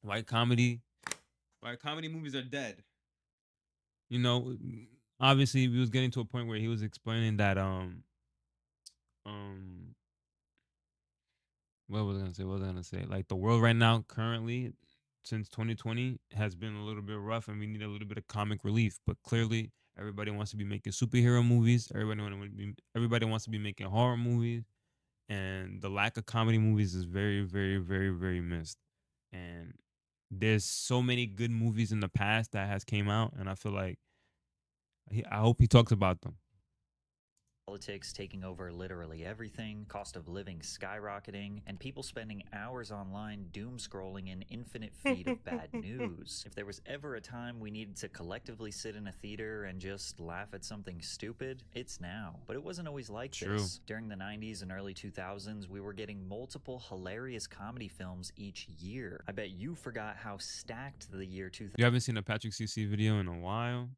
White comedy, white comedy movies are dead. You know, obviously we was getting to a point where he was explaining that um what was I gonna say? What was I gonna say? Like the world right now, currently, since 2020, has been a little bit rough, and we need a little bit of comic relief. But clearly, everybody wants to be making superhero movies. Everybody wants to be making horror movies, and the lack of comedy movies is very, very, very, very missed. And there's so many good movies in the past that has came out, and I feel like I hope he talks about them. Politics taking over literally everything, cost of living skyrocketing, and people spending hours online doom scrolling an infinite feed of bad news. If there was ever a time we needed to collectively sit in a theater and just laugh at something stupid, it's now. But it wasn't always like True. this. During the 90s and early 2000s, we were getting multiple hilarious comedy films each year. I bet you forgot how stacked the year 2000 You haven't seen a Patrick CC video in a while.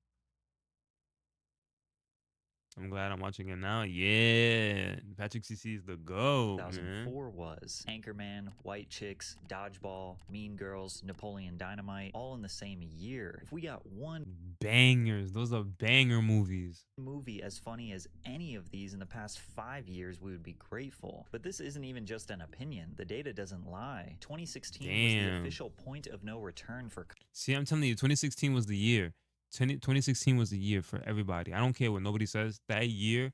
I'm glad I'm watching it now. Yeah, Patrick CC is the goat, man. 2004 was. Anchorman, White Chicks, Dodgeball, Mean Girls, Napoleon Dynamite, all in the same year. If we got one Bangers. Those are banger movies. movie as funny as any of these in the past 5 years, we would be grateful. But this isn't even just an opinion. The data doesn't lie. 2016 was the Damn. official point of no return for See, I'm telling you, 2016 was the year. 2016 was the year for everybody. I don't care what nobody says. That year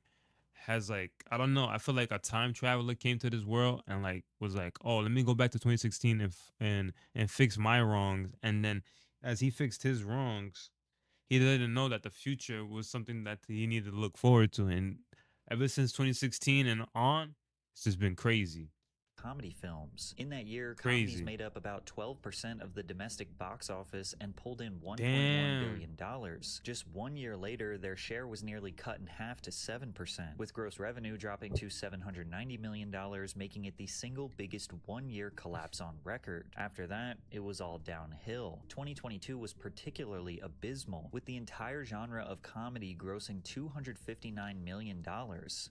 has like, I don't know. I feel like a time traveler came to this world and like was like, oh, let me go back to 2016 and fix my wrongs. And then as he fixed his wrongs, he didn't know that the future was something that he needed to look forward to. And ever since 2016 and on, it's just been crazy. comedy films. In that year, comedies Crazy. made up about 12% of the domestic box office and pulled in $1.1 Damn. billion. Just 1 year later, their share was nearly cut in half to 7%, with gross revenue dropping to $790 million, making it the single biggest 1 year collapse on record. After that, it was all downhill. 2022 was particularly abysmal, with the entire genre of comedy grossing $259 million.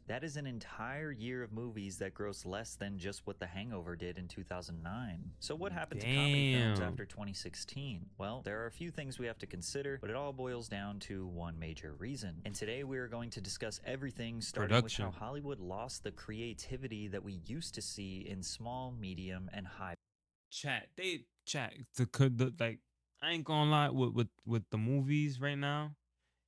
That is an entire year of movies that gross less than just what The Hangover did in 2009. So what happened to comedy films Damn. after 2016? Well, there are a few things we have to consider, but it all boils down to one major reason. And today we are going to discuss everything, starting with how Production. Hollywood lost the creativity that we used to see in small, medium, and high Chat. Like, I ain't gonna lie with the movies right now.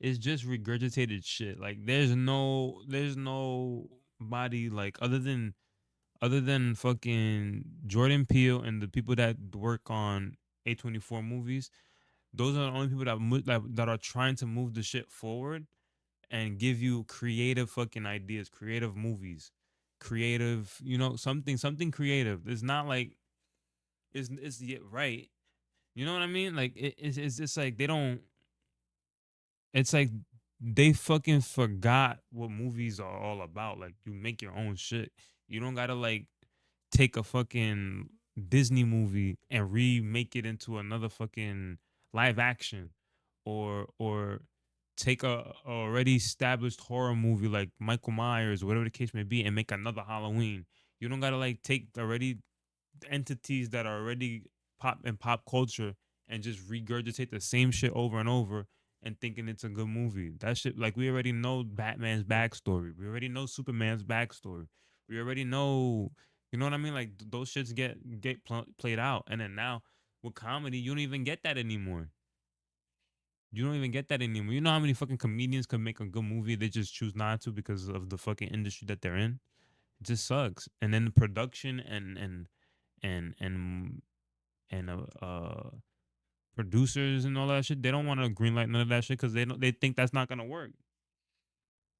It's just regurgitated shit. Like there's no body like other than fucking Jordan Peele and the people that work on A24 movies. Those are the only people that are trying to move the shit forward and give you creative fucking ideas, creative movies, creative, something creative. It's not like it's yet right. You know what I mean? Like it's just like they don't. It's like they fucking forgot what movies are all about. Like you make your own shit. You don't gotta like take a fucking Disney movie and remake it into another fucking live action, or take a already established horror movie like Michael Myers or whatever the case may be and make another Halloween. You don't gotta like take already entities that are already pop culture and just regurgitate the same shit over and over and thinking it's a good movie. That shit, like we already know Batman's backstory. We already know Superman's backstory. We already know, you know what I mean? Like those shits played out, and then now with comedy, you don't even get that anymore. You don't even get that anymore. You know how many fucking comedians could make a good movie? They just choose not to because of the fucking industry that they're in. It just sucks. And then the production and and and producers and all that shit, they don't want to greenlight none of that shit because they think that's not gonna work.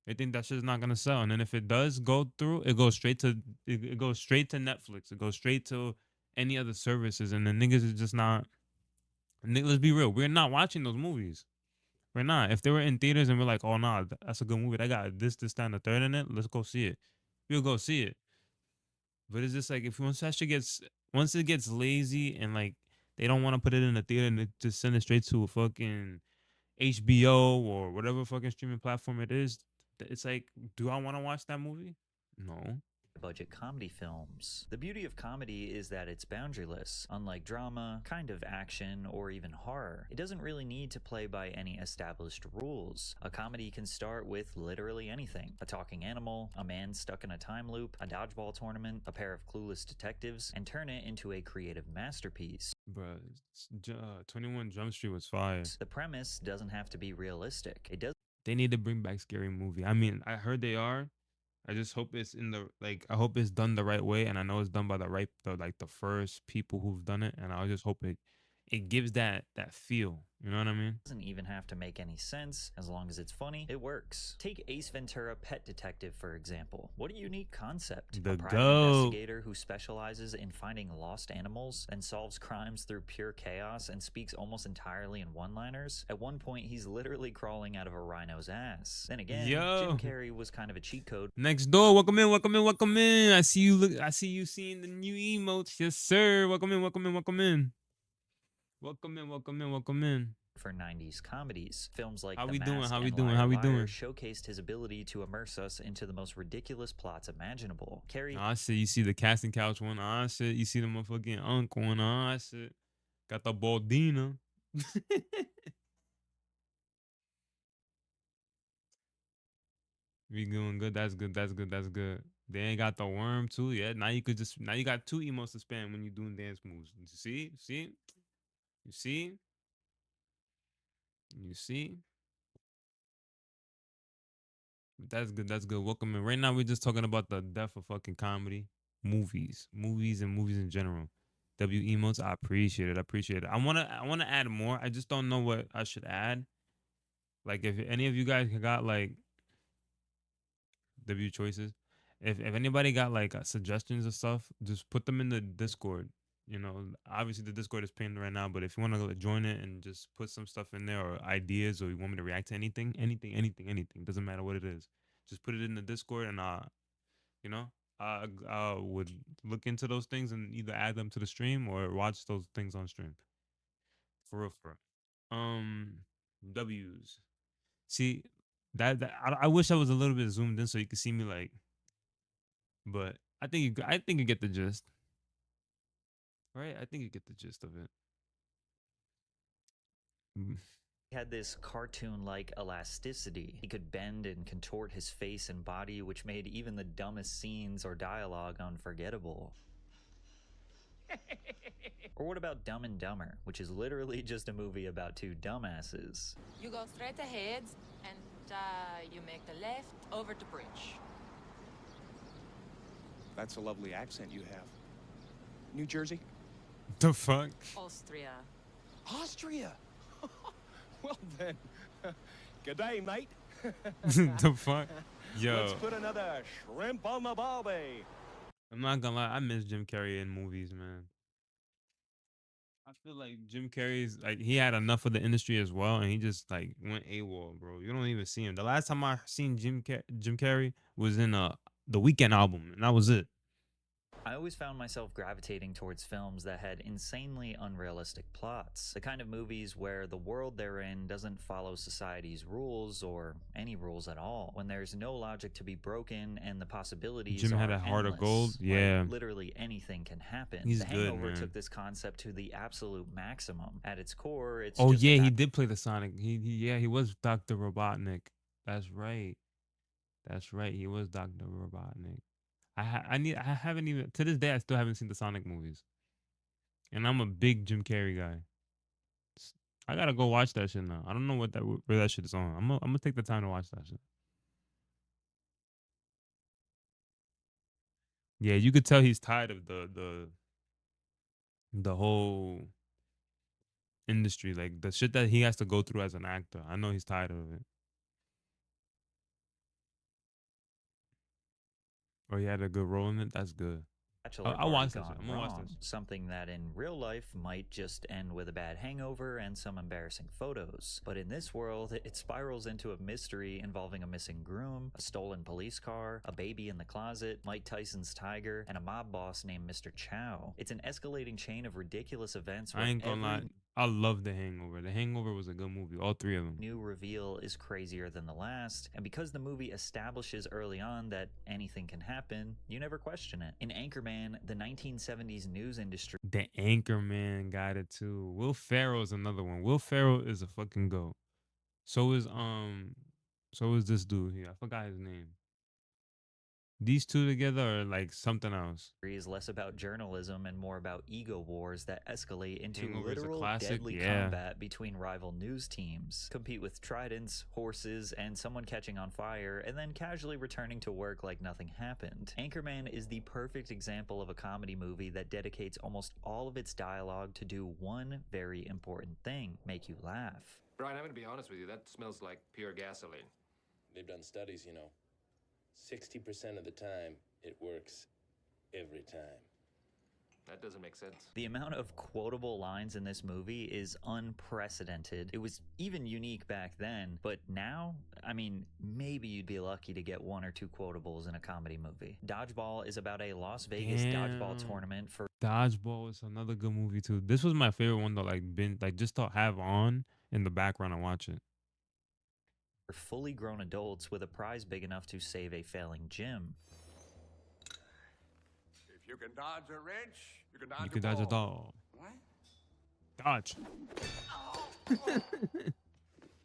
They think that shit's not gonna sell. And then if it does go through, it goes straight to Netflix. It goes straight to any other services. And the niggas is just not. Let's be real. We're not watching those movies. We're not. If they were in theaters and we're like, oh nah, that's a good movie. That got this, that, and the third in it. Let's go see it. We'll go see it. But it's just like if once it gets lazy and like they don't want to put it in the theater and they just send it straight to a fucking HBO or whatever fucking streaming platform it is, it's like, do I want to watch that movie? No. budget comedy films. The beauty of comedy is that it's boundaryless. Unlike drama, kind of action, or even horror, it doesn't really need to play by any established rules. A comedy can start with literally anything: a talking animal, a man stuck in a time loop, a dodgeball tournament, a pair of clueless detectives, and turn it into a creative masterpiece. But 21 Jump Street was fire. The premise doesn't have to be realistic. It does They need to bring back Scary Movie. I mean, I heard they are. I just hope it's in the like. I hope it's done the right way, and I know it's done by the first people who've done it, and I just hope it gives that feel. You know what I mean? doesn't even have to make any sense. As long as it's funny, it works. Take Ace Ventura: Pet Detective, for example. What a unique concept. A The private goat. investigator who specializes in finding lost animals and solves crimes through pure chaos and speaks almost entirely in one-liners. At one point, he's literally crawling out of a rhino's ass. Then again, Jim Yo. Carrey was kind of a cheat code Next door. Welcome in. Welcome in. Welcome in. I see you. Look. I see you seeing the new emotes. Yes, sir. Welcome in. Welcome in. Welcome in. Welcome in. Welcome in. Welcome in. for 90s comedies. Films like How The we doing? Mask How we and doing? Liar How we Liar doing? showcased his ability to immerse us into the most ridiculous plots imaginable. Carrie Ah, shit. You see the casting couch one. Ah, shit. You see the motherfucking unk one. Ah, shit. Got the Baldina. We doing good. That's good. That's good. That's good. They ain't got the worm too. Yeah. Now you got two emotes to spam when you doing dance moves. You see? See? You see? You see? That's good. That's good. Welcome in. Right now we're just talking about the death of fucking comedy, movies, and movies in general. W emotes. I appreciate it. I appreciate it. I wanna add more. I just don't know what I should add. Like if any of you guys got like W choices. If anybody got like suggestions or stuff, just put them in the Discord. You know, obviously the Discord is pinned right now, but if you want to join it and just put some stuff in there or ideas, or you want me to react to anything, doesn't matter what it is, just put it in the Discord, and you know, I would look into those things and either add them to the stream or watch those things on stream. For real, for real. W's. See that I wish I was a little bit zoomed in so you could see me like. But I think you get the gist, right? I think you get the gist of it. Mm. had this cartoon-like elasticity. He could bend and contort his face and body, which made even the dumbest scenes or dialogue unforgettable. Or what about Dumb and Dumber, which is literally just a movie about two dumbasses? You go straight ahead and you make the left over the bridge. That's a lovely accent you have. New Jersey? The fuck? Austria. Austria! Well then, good day, mate. The fuck? Yo, Let's put another shrimp on the barbie. I'm not gonna lie, I miss Jim Carrey in movies, man. I feel like Jim Carrey's like he had enough of the industry as well, and he just like went AWOL, bro. You don't even see him. The last time I seen Jim Carrey was in the Weekend album, and that was it. I always found myself gravitating towards films that had insanely unrealistic plots. The kind of movies where the world they're in doesn't follow society's rules or any rules at all. When there's no logic to be broken and the possibilities Jim had are a heart of endless. gold. Yeah, Like, literally anything can happen. he's The good, Hangover man. took this concept to the absolute maximum. At its core, it's Oh just yeah, he about did play the Sonic. He was Dr. Robotnik. That's right. That's right. He was Dr. Robotnik. I haven't even to this day I still haven't seen the Sonic movies. And I'm a big Jim Carrey guy. I gotta go watch that shit now. I don't know where that shit is on. I'm gonna take the time to watch that shit. Yeah, you could tell he's tired of the whole industry, like the shit that he has to go through as an actor. I know he's tired of it. Or he had a good role in it. That's good. bachelor I party watch that shit. gone I'm gonna watch that wrong. shit. Something that in real life might just end with a bad hangover and some embarrassing photos. But in this world, it spirals into a mystery involving a missing groom, a stolen police car, a baby in the closet, Mike Tyson's tiger, and a mob boss named Mr. Chow. It's an escalating chain of ridiculous events where I ain't gonna lie. I love The Hangover. The Hangover was a good movie. All three of them. new reveal is crazier than the last, and because the movie establishes early on that anything can happen, you never question it. In Anchorman, the 1970s news industry The Anchorman got it too. Will Ferrell is another one. Will Ferrell is a fucking goat. So is this dude here. I forgot his name. These two together are like something else. is less about journalism and more about ego wars that escalate into Hangover is a literal classic, deadly yeah. combat between rival news teams. Compete with tridents, horses, and someone catching on fire, and then casually returning to work like nothing happened. Anchorman is the perfect example of a comedy movie that dedicates almost all of its dialogue to do one very important thing: make you laugh. Brian, I'm gonna be honest with you, that smells like pure gasoline. They've done studies, 60% of the time, it works every time. That doesn't make sense. The amount of quotable lines in this movie is unprecedented. It was even unique back then, but now, I mean, maybe you'd be lucky to get one or two quotables in a comedy movie. Dodgeball is about a Las Vegas dodgeball tournament for Dodgeball is another good movie too. This was my favorite one though. Just to have on in the background and watch it. fully grown adults with a prize big enough to save a failing gym. If you can dodge a wrench, you can dodge You could dodge a ball. doll. What? Dodge.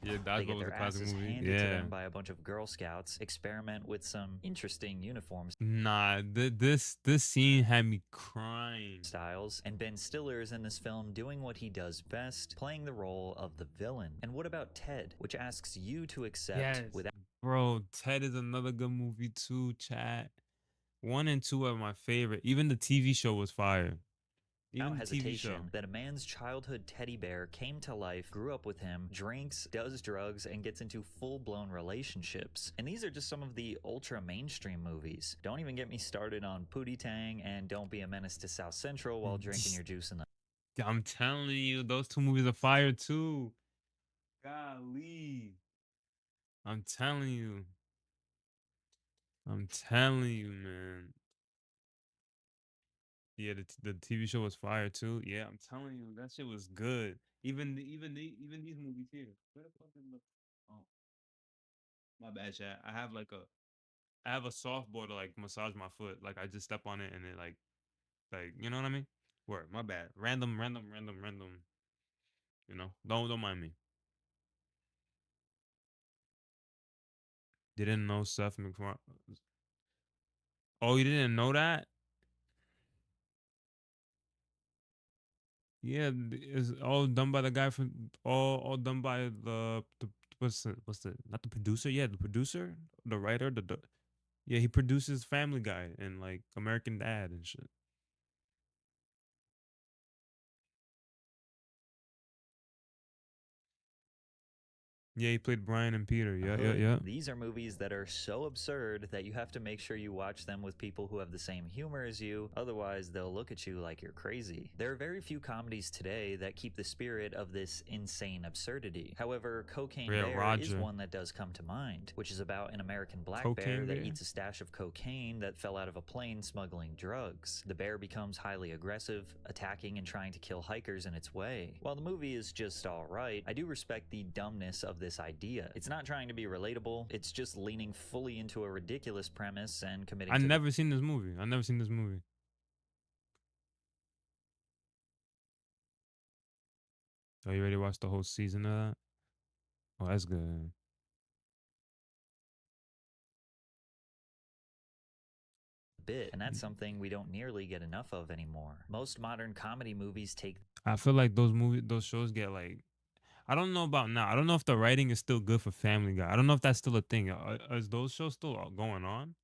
Yeah, They Dodgeball get was a their classic asses movie. handed to Yeah. them by a bunch of Girl Scouts, experiment with some interesting uniforms Nah, this scene had me crying. styles, and Ben Stiller is in this film doing what he does best, playing the role of the villain. And what about Ted, which asks you to accept Yes, without bro. Ted is another good movie too. Chat 1 and 2 are my favorite. Even the TV show was fire. Even the TV show. hesitation that a man's childhood teddy bear came to life, grew up with him, drinks, does drugs, and gets into full-blown relationships. And these are just some of the ultra-mainstream movies. Don't even get me started on Pootie Tang and Don't Be a Menace to South Central while drinking your juice in the I'm telling you, those two movies are fire too. Golly. I'm telling you. I'm telling you, man. Yeah, the TV show was fire too. Yeah, I'm telling you, that shit was good. Even these movies here. Where the fuck is the? Oh, my bad, chat. I have a softboard to like massage my foot. Like I just step on it and it like you know what I mean? Word, my bad. Random. You know, don't mind me. Didn't know Seth MacFarlane. Oh, you didn't know that? Yeah, it's all done by the guy from all done by the what's the not the producer? Yeah, the producer, the writer, the yeah, he produces Family Guy and like American Dad and shit. Yeah, he played Brian and Peter. Yeah. These are movies that are so absurd that you have to make sure you watch them with people who have the same humor as you, otherwise they'll look at you like you're crazy. There are very few comedies today that keep the spirit of this insane absurdity. However, Cocaine Yeah, Bear is Roger. one that does come to mind, which is about an American black bear Cocaine that Bear? eats a stash of cocaine that fell out of a plane smuggling drugs. The bear becomes highly aggressive, attacking and trying to kill hikers in its way. While the movie is just alright, I do respect the dumbness of this idea. It's not trying to be relatable, it's just leaning fully into a ridiculous premise and committing I to never seen this movie. Are you ready to watch the whole season of that? Oh, that's good. bit, and that's something we don't nearly get enough of anymore. Most modern comedy movies take I feel like those shows get like, I don't know about now. I don't know if the writing is still good for Family Guy. I don't know if that's still a thing. Is those shows still going on?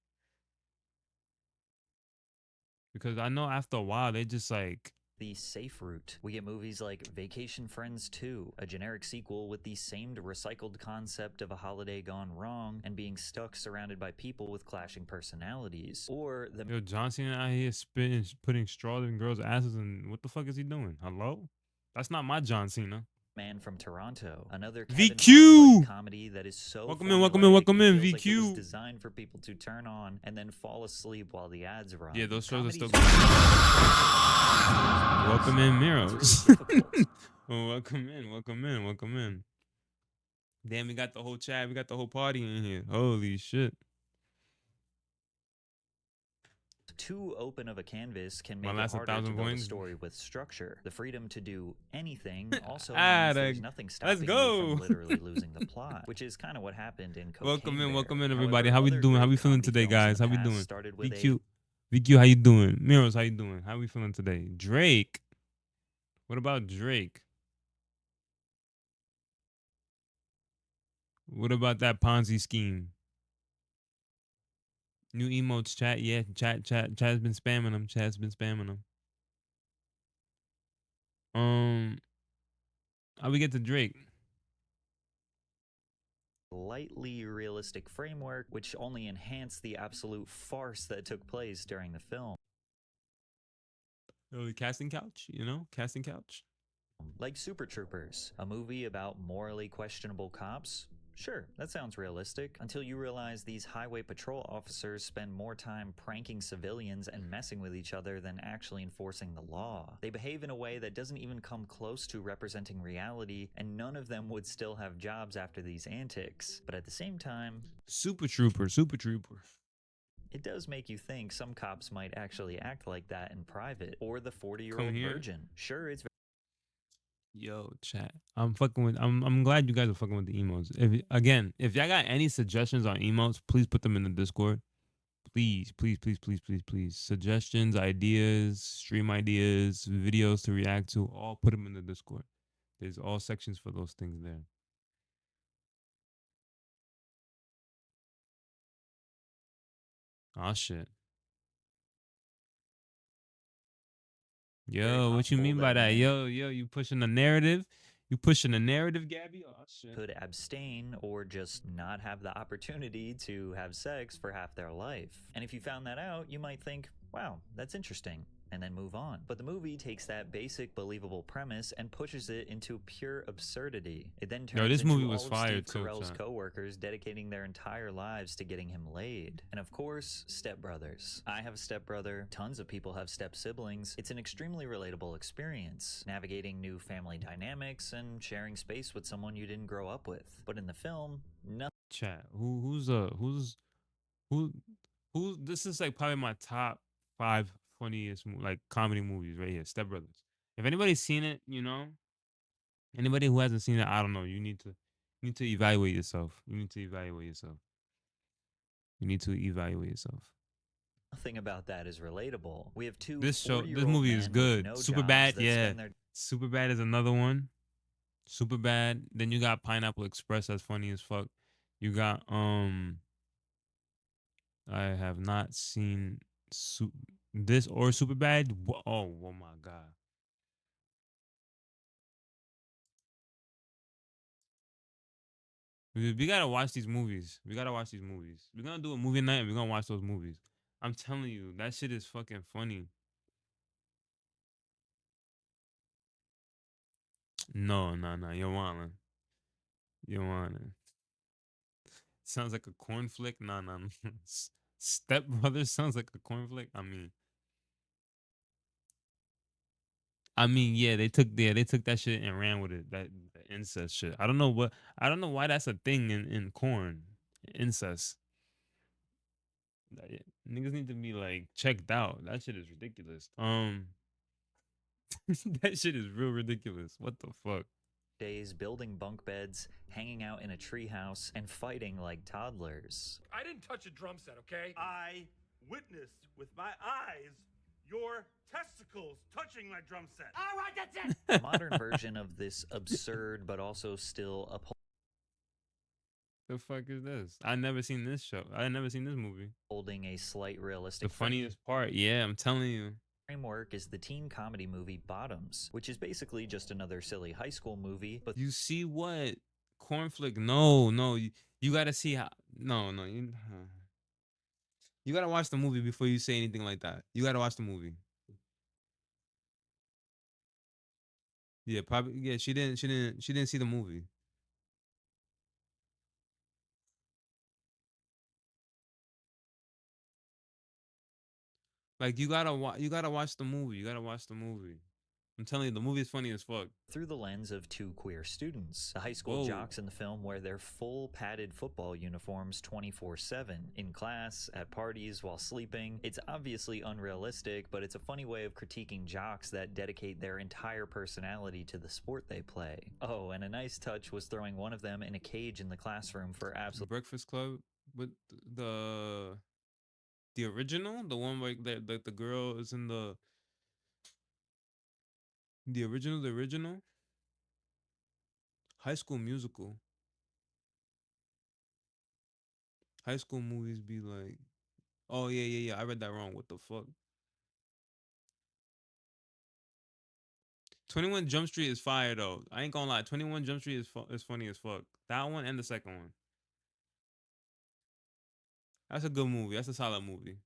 Because I know after a while they just like the safe route. We get movies like Vacation Friends 2, a generic sequel with the same recycled concept of a holiday gone wrong and being stuck surrounded by people with clashing personalities. Or the yo John Cena out here spitting, putting straws in girls' asses, and what the fuck is he doing? Hello, that's not my John Cena. Man from Toronto, another Kevin Hart VQ comedy that is so welcome formulaic, in it feels like it was VQ. designed for people to turn on and then fall asleep while the ads run. Yeah, those shows are still Comedies- welcome in Miros. It's really difficult. Oh, welcome in, welcome in, welcome in. Damn, we got the whole chat, we got the whole party in here. Holy shit. Too open of a canvas can My make it last harder to 1,000 build a points. story with structure. The freedom to do anything also Ah, means there's nothing let's stopping you from go. literally losing the plot, which is kind of what happened in Welcome Cocaine in, Bear. welcome in, everybody. However, How we other doing? How great we feeling comedy today, films in the guys? How we past doing? started with a VQ, VQ, how you doing? Miros, how you doing? How we feeling today? Drake. What about Drake? What about that Ponzi scheme? New emotes, chat. Yeah, chat's been spamming them. Chat's been spamming them. How we get to Drake? lightly realistic framework, which only enhanced the absolute farce that took place during the film. Oh, the casting couch, you know, casting couch. Like Super Troopers, a movie about morally questionable cops. Sure, that sounds realistic, until you realize these highway patrol officers spend more time pranking civilians and messing with each other than actually enforcing the law. They behave in a way that doesn't even come close to representing reality, and none of them would still have jobs after these antics. But at the same time, Super Trooper, Super Trooper. it does make you think some cops might actually act like that in private, or the 40-year-old Come here. virgin. Sure, it's Yo, chat. I'm fucking with. I'm glad you guys are fucking with the emotes. If y'all got any suggestions on emotes, please put them in the Discord. Please, please, please, please, please, please. Suggestions, ideas, stream ideas, videos to react to. All put them in the Discord. There's all sections for those things there. Oh shit. very Yo, what you possible mean by that that? men Yo, you pushing the narrative? You pushing the narrative, Gabby? Oh shit. could abstain or just not have the opportunity to have sex for half their life. And if you found that out, you might think, wow, that's interesting, and then move on. But the movie takes that basic believable premise and pushes it into pure absurdity. It then Yo, turns this movie into was all of fire Steve too, Carell's chat. co-workers dedicating their entire lives to getting him laid. And of course, stepbrothers. I have a stepbrother, tons of people have step siblings. It's an extremely relatable experience, navigating new family dynamics and sharing space with someone you didn't grow up with. But in the film, nothing Chat. Who who this is like probably my top 5 funniest like comedy movies right here. Step Brothers. If anybody's seen it, you know, anybody who hasn't seen it, I don't know. You need to evaluate yourself. You need to evaluate yourself. You need to evaluate yourself. about that is relatable. We have two This 40-year-old movie is men with good. no Super jobs bad, that yeah. spend their Super bad is another one. Super bad. Then you got Pineapple Express that's funny as fuck. You got I have not seen this or Super bad. Oh my god. We gotta watch these movies. We gotta watch these movies. We're gonna do a movie night and we're gonna watch those movies. I'm telling you, that shit is fucking funny. No, no, no. You're wildin'. You're wildin'. Sounds like a corn flick. No, no, no. Step Brothers sounds like a corn flick. I mean, yeah, they took that shit and ran with it. That the incest shit. I don't know why that's a thing in corn. Incest. Niggas need to be like checked out. That shit is ridiculous. That shit is real ridiculous. What the fuck? days building bunk beds, hanging out in a treehouse, and fighting like toddlers. I didn't touch a drum set, okay? I witnessed with my eyes your testicles touching my drum set. All right, that's it. A modern version of this absurd but also still The fuck is this? I never seen this show. I never seen this movie. upholding a slight The realistic funniest part, yeah, I'm telling you. framework is the teen comedy movie Bottoms, which is basically just another silly high school movie, but You see what? Cornflake? No, no. You gotta see how. No, no. You gotta watch the movie before you say anything like that. You gotta watch the movie. Yeah, probably. Yeah, she didn't. She didn't. She didn't see the movie. Like you gotta watch. You gotta watch the movie. You gotta watch the movie. I'm telling you, the movie is funny as fuck. through the lens of two queer students. The high school Whoa. jocks in the film wear their full padded football uniforms 24/7, in class, at parties, while sleeping. It's obviously unrealistic, but it's a funny way of critiquing jocks that dedicate their entire personality to the sport they play. Oh, and a nice touch was throwing one of them in a cage in the classroom for absolute Breakfast Club with the original, the one like that the girl is in the original High School Musical. High school movies be like, oh yeah. I read that wrong. What the fuck? 21 Jump Street is fire though. I ain't gonna lie. 21 Jump Street is funny as fuck. That one and the second one. That's a good movie. That's a solid movie.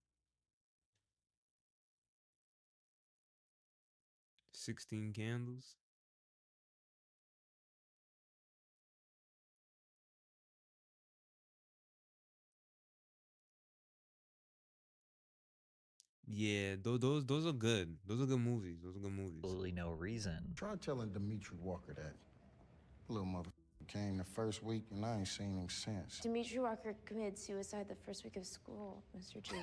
16 Candles. Yeah, those are good. Those are good movies. Those are good movies. absolutely no reason. Try telling Dimitri Walker that. Little motherfucker came the first week and I ain't seen him since. Dimitri Walker committed suicide the first week of school, Mr. G.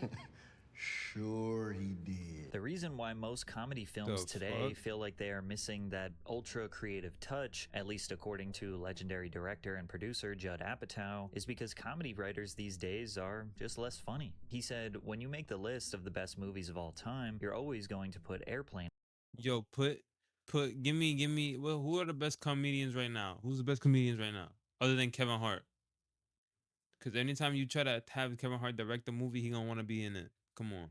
Sure he did. The reason why most comedy films The today fuck? feel like they are missing that ultra creative touch, at least according to legendary director and producer Judd Apatow, is because comedy writers these days are just less funny. He said, when you make the list of the best movies of all time, you're always going to put Airplane Yo, give me. Well, who are the best comedians right now? Who's the best comedians right now, other than Kevin Hart? Because anytime you try to have Kevin Hart direct the movie, he gonna want to be in it. Come on,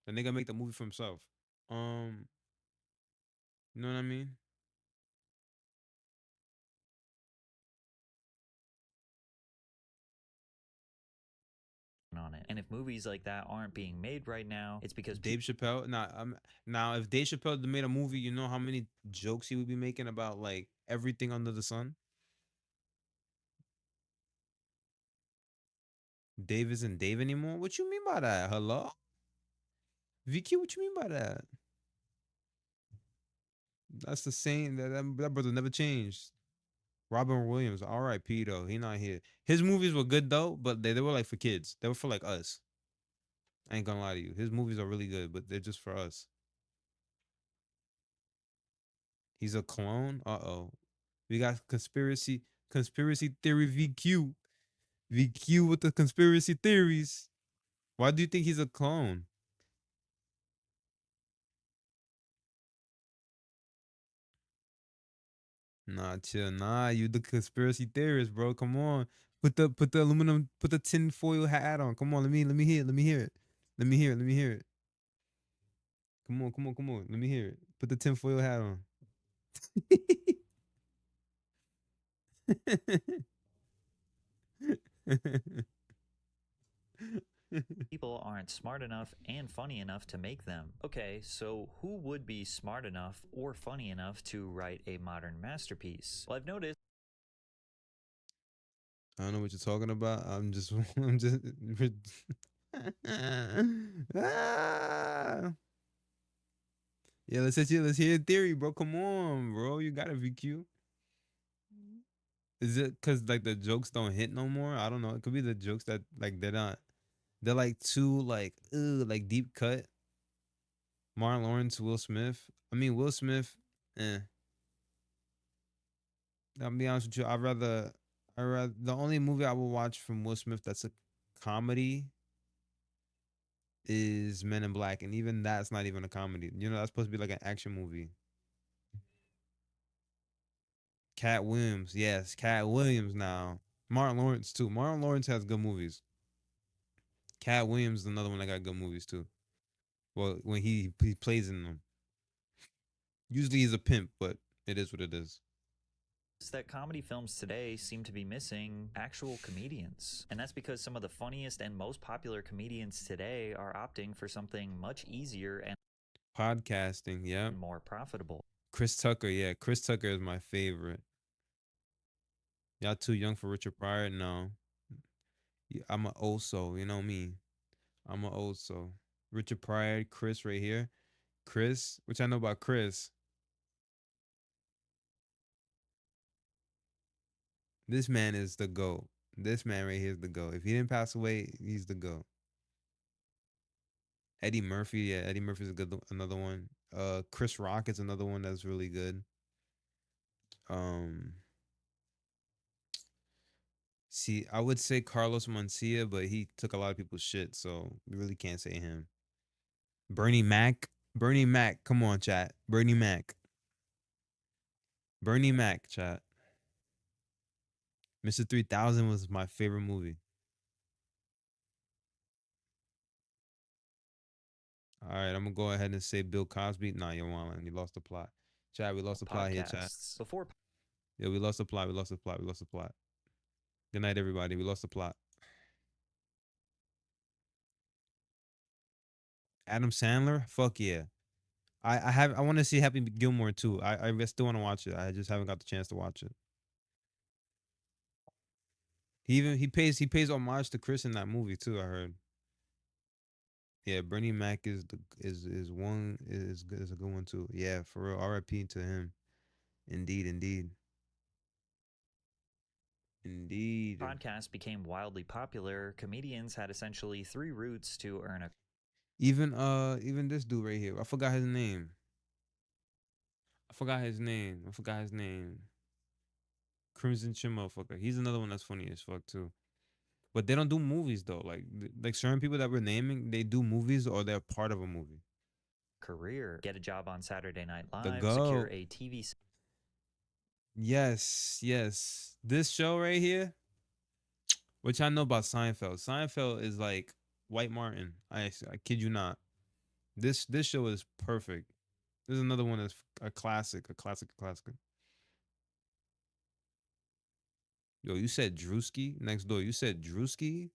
the nigga make the movie for himself. Um, you know what I mean? on it. And if movies like that aren't being made right now, it's because Dave Chappelle. Now if Dave Chappelle made a movie, you know how many jokes he would be making about like everything under the sun. Dave isn't Dave anymore. What you mean by that? Hello, VQ. What you mean by that? That's the same. That brother never changed. Robin Williams, R.I.P. though. He not here. His movies were good though, but they were like for kids. They were for like us. I ain't gonna lie to you. His movies are really good, but they're just for us. He's a clone. Uh-oh. We got conspiracy theory VQ. VQ with the conspiracy theories. Why do you think he's a clone? Nah, chill. Nah, you the conspiracy theorist, bro. Come on. Put the tin foil hat on. Come on, let me hear it. Let me hear it. Let me hear it. Come on. Let me hear it. Put the tin foil hat on. people aren't smart enough and funny enough to make them. Okay, so who would be smart enough or funny enough to write a modern masterpiece? Well, I've noticed I don't know what you're talking about. I'm just Ah. Yeah, let's hear a theory, bro. Come on, bro. You got a VQ. Is it cause like the jokes don't hit no more? I don't know. It could be the jokes that like they're like too like like deep cut. Martin Lawrence, Will Smith. I mean Will Smith, eh. I'll be honest with you. I rather the only movie I will watch from Will Smith that's a comedy is Men in Black, and even that's not even a comedy. You know, that's supposed to be like an action movie. Cat Williams, yes, Cat Williams. Now Martin Lawrence too. Martin Lawrence has good movies. Cat Williams is another one that got good movies too. Well, when he plays in them, usually he's a pimp, but it is what it is. that comedy films today seem to be missing actual comedians. And that's because some of the funniest and most popular comedians today are opting for something much easier and Podcasting, yeah. more profitable. Chris Tucker, yeah. Chris Tucker is my favorite. Y'all too young for Richard Pryor? No. Yeah, I'm a old soul, you know me. I'm a old soul. Richard Pryor, Chris right here. Chris, which I know about Chris. This man is the GOAT. This man right here is the GOAT. If he didn't pass away, he's the GOAT. Eddie Murphy, yeah, Eddie Murphy's a good another one. Chris Rock is another one that's really good. Um, see, I would say Carlos Mencia, but he took a lot of people's shit, so we really can't say him. Bernie Mac, Bernie Mac, come on, chat. Bernie Mac, Bernie Mac, chat. Mr. 3000 was my favorite movie. All right, I'm gonna go ahead and say Bill Cosby. Nah, you're wildin'. You lost the plot. Chat, we lost the plot here, chat. Podcasts. Before Yeah, we lost the plot. We lost the plot. We lost the plot. Good night, everybody. We lost the plot. Adam Sandler? Fuck yeah. I want to see Happy Gilmore too. I still want to watch it. I just haven't got the chance to watch it. He pays homage to Chris in that movie too. I heard. Yeah, Bernie Mac is the is one is good is a good one too. Yeah, for real. R.I.P. to him. Indeed, indeed, indeed. podcasts became wildly popular, comedians had essentially three routes to earn a Even this dude right here. I forgot his name. I forgot his name. I forgot his name. Crimson Chin motherfucker. He's another one that's funny as fuck too. But they don't do movies though. Like certain people that we're naming, they do movies or they're part of a movie. career, get a job on Saturday Night The Live, secure GOAT. a TV Yes, yes. This show right here, which I know about Seinfeld. Seinfeld is like White Martin. I kid you not. This show is perfect. This is another one that's a classic, a classic, a classic. Yo, you said Drewski next door. You said Drewski.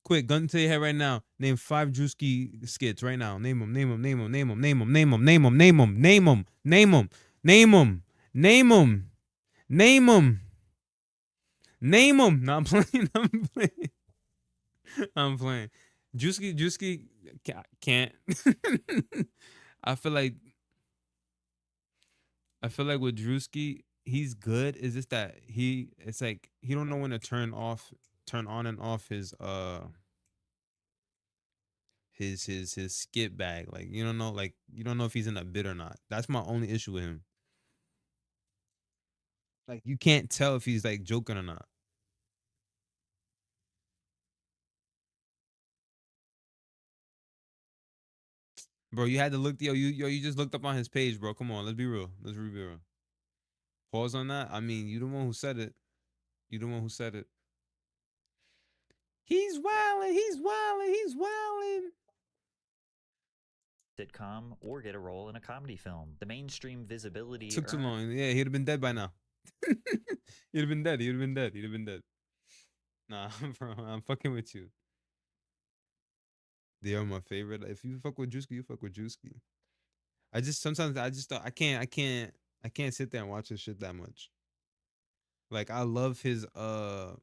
Quick, gun to your head right now. Name 5 Drewski skits right now. Name them. Name them. Name them. Name them. Name them. Name them. Name them. Name them. Name them. Name them. Name them. Name them. Name them. Name them. No, I'm playing. I'm playing. I'm playing. Drewski can't. I feel like with Drewski, he's good. Is just that it's like he don't know when to turn on and off his skip bag. Like you don't know if he's in a bit or not. That's my only issue with him. Like you can't tell if he's like joking or not. Bro, you had to look you just looked up on his page, bro. Come on, let's be real. Let's be real. Pause on that. I mean, you the one who said it. You the one who said it. He's wildin', he's wildin', he's wildin'. sitcom or get a role in a comedy film. The mainstream visibility Took too earned long. Yeah, he'd have been dead by now. He'd have been dead. He'd have been dead. He'd have been dead. Nah, bro, I'm fucking with you. They are my favorite. If you fuck with Drewski, you fuck with Drewski. I just sometimes I can't sit there and watch his shit that much. Like I love his the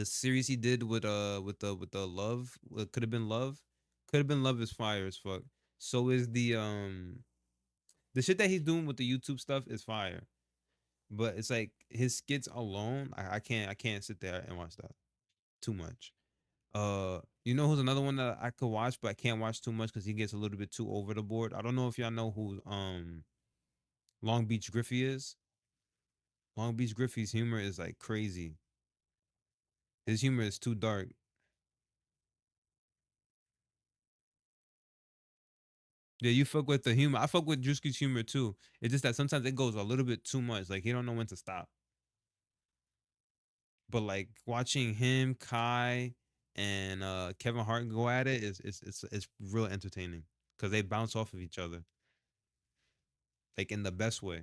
series he did with the love. What could have been love. Could have been love is fire as fuck. So is the shit that he's doing with the YouTube stuff is fire. But it's like his skits alone, I can't sit there and watch that too much. You know who's another one that I could watch, but I can't watch too much because he gets a little bit too over the board. I don't know if y'all know who Long Beach Griffey is. Long Beach Griffey's humor is like crazy. His humor is too dark. Yeah, you fuck with the humor. I fuck with Drewski's humor too. It's just that sometimes it goes a little bit too much. Like he don't know when to stop. But like watching him, Kai, and Kevin Hart go at it is real entertaining because they bounce off of each other, like in the best way.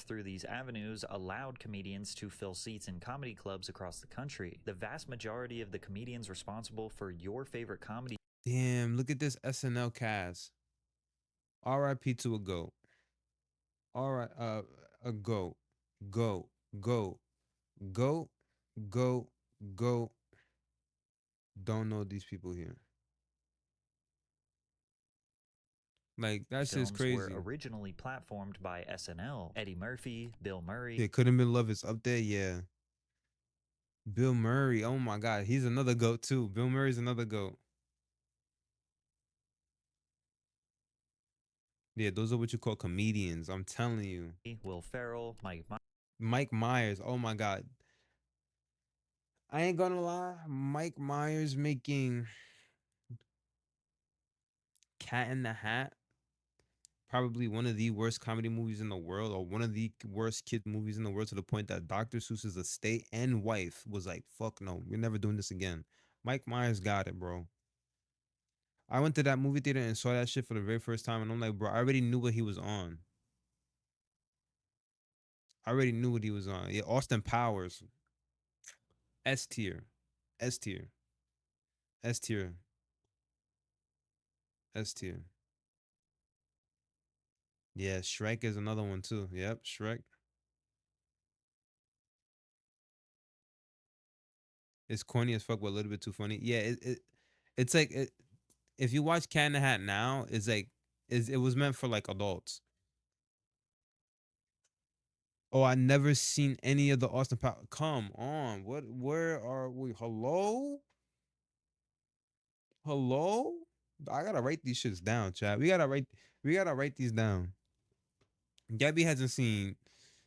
through these avenues allowed comedians to fill seats in comedy clubs across the country. The vast majority of the comedians responsible for your favorite comedy Damn, look at this SNL cast. R.I.P. to a goat. All right, a goat, goat, goat, goat, goat, goat. Don't know these people here. Like that shit's films were crazy. originally platformed by SNL. Eddie Murphy, Bill Murray. Yeah, couldn't been love is up there. Yeah. Bill Murray. Oh my God, he's another goat too. Bill Murray's another goat. Yeah, those are what you call comedians. I'm telling you. Will Ferrell, Mike Myers. Oh my God. I ain't gonna lie. Mike Myers making Cat in the Hat probably one of the worst comedy movies in the world, or one of the worst kid movies in the world, to the point that Dr. Seuss's estate and wife was like, "Fuck no, we're never doing this again." Mike Myers got it, bro. I went to that movie theater and saw that shit for the very first time, and I'm like, bro, I already knew what he was on. I already knew what he was on. Yeah, Austin Powers, S tier, S tier, S tier, S tier. Yeah, Shrek is another one too. Yep, Shrek. It's corny as fuck, but a little bit too funny. Yeah, it's like if you watch Cat in the Hat now, it's like it was meant for like adults. Oh, I never seen any of the Austin Power. Come on, what? Where are we? Hello, hello. I gotta write these shits down, chat. We gotta write. We gotta write these down. Gabby hasn't seen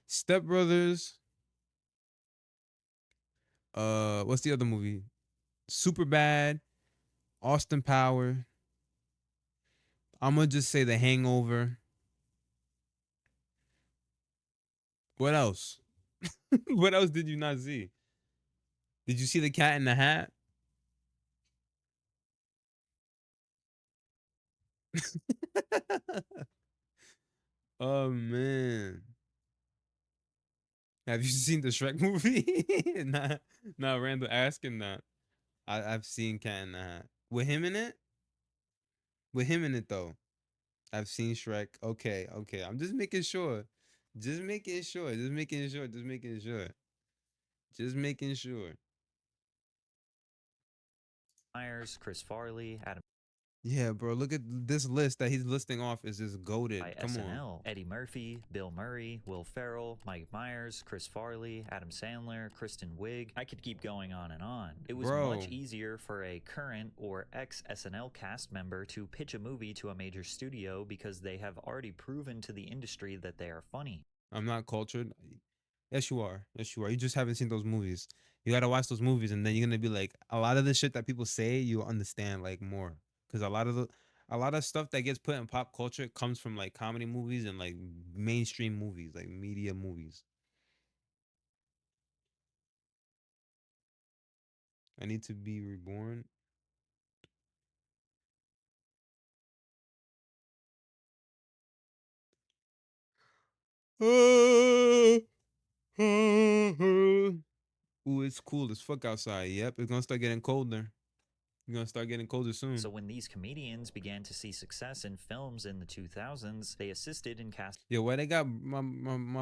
Step Brothers. What's the other movie? Super Bad. Austin Power. I'm gonna just say The Hangover. What else? What else did you not see? Did you see The Cat in the Hat? Oh man. Have you seen the Shrek movie? Not Randall asking that. I've seen Cat in the Hat. With him in it? With him in it though. I've seen Shrek. Okay, okay. I'm just making sure. Just making sure. Just making sure. Just making sure. Just making sure. Myers, Chris Farley, Adam Yeah, bro. Look at this list that he's listing off is just by goaded. Come on. SNL. Eddie Murphy, Bill Murray, Will Ferrell, Mike Myers, Chris Farley, Adam Sandler, Kristen Wiig. I could keep going on and on. It was much Bro. easier for a current or ex-SNL cast member to pitch a movie to a major studio because they have already proven to the industry that they are funny. I'm not cultured. Yes, you are. Yes, you are. You just haven't seen those movies. You gotta watch those movies, and then you're gonna be like, a lot of the shit that people say, you'll understand like more. Because a lot of stuff that gets put in pop culture comes from like comedy movies and like mainstream movies, like media movies. I need to be reborn. Ooh, it's cool as fuck outside. Yep, it's gonna start getting colder. It's gonna start getting colder soon. So when these comedians began to see success in films in the 2000s, they assisted in casting Yeah, why they got my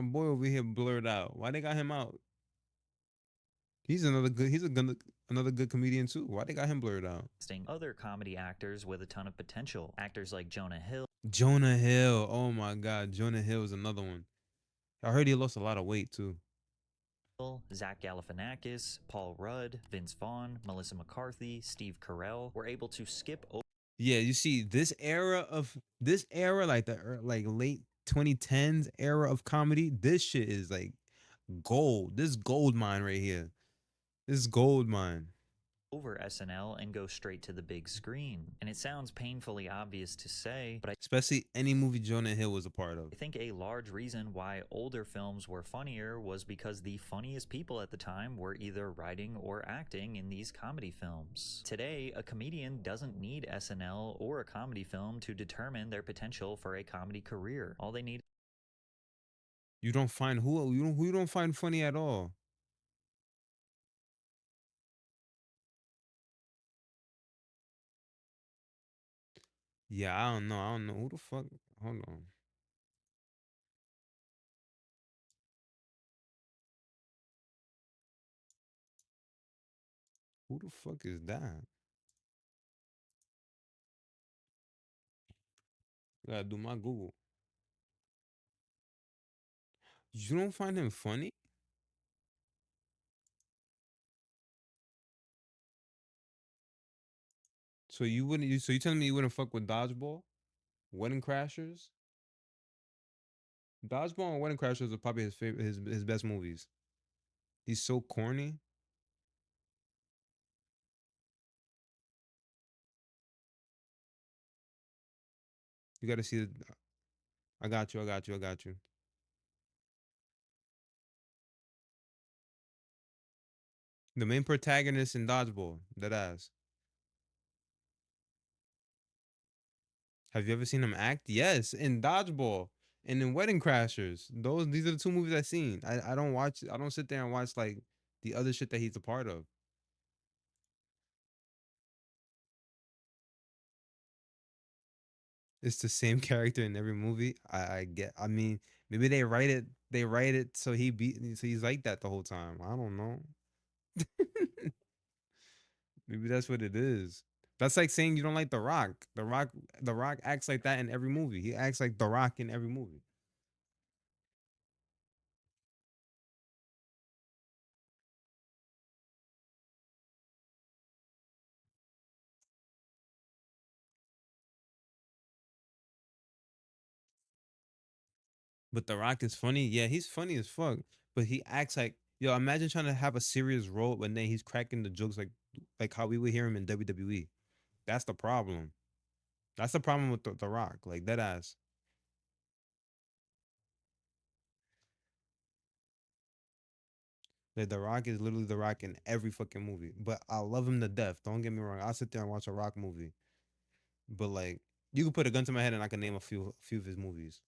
boy over here blurred out? Why they got him out? He's another good. Another good comedian too. Why they got him blurred out? other comedy actors with a ton of potential. Actors like Jonah Hill, Jonah Hill. Oh my God, Jonah Hill is another one. I heard he lost a lot of weight too. Zach Galifianakis, Paul Rudd, Vince Vaughn, Melissa McCarthy, Steve Carell were able to skip over Yeah, you see this era, like like late 2010s era of comedy. This shit is like gold. This gold mine right here. This gold mine. SNL and go straight to the big screen. And it sounds painfully obvious to say, but Especially any movie Jonah Hill was a part of. I think a large reason why older films were funnier was because the funniest people at the time were either writing or acting in these comedy films. Today, a comedian doesn't need SNL or a comedy film to determine their potential for a comedy career. All they need You don't find who you don't find funny at all. Yeah, I don't know. I don't know who the fuck. Hold on. Who the fuck is that? Gotta do my Google. You don't find him funny? So you wouldn't? So you telling me you wouldn't fuck with Dodgeball, Wedding Crashers? Dodgeball and Wedding Crashers are probably his favorite, his best movies. He's so corny. You got to see it. I got you. I got you. I got you. The main protagonist in Dodgeball, that ass. Have you ever seen him act? Yes, in Dodgeball and in Wedding Crashers. These are the two movies I've seen. I don't watch. I don't sit there and watch like the other shit that he's a part of. It's the same character in every movie. I get. I mean, maybe they write it. They write it so so he's like that the whole time. I don't know. Maybe that's what it is. That's like saying you don't like The Rock. The Rock acts like that in every movie. He acts like The Rock in every movie. But The Rock is funny. Yeah, he's funny as fuck. But he acts like, yo, imagine trying to have a serious role, but then he's cracking the jokes like how we would hear him in WWE. That's the problem. That's the problem with the Rock. Like that ass. Like The Rock is literally The Rock in every fucking movie. But I love him to death. Don't get me wrong. I'll sit there and watch a Rock movie. But like you could put a gun to my head and I can name a few of his movies.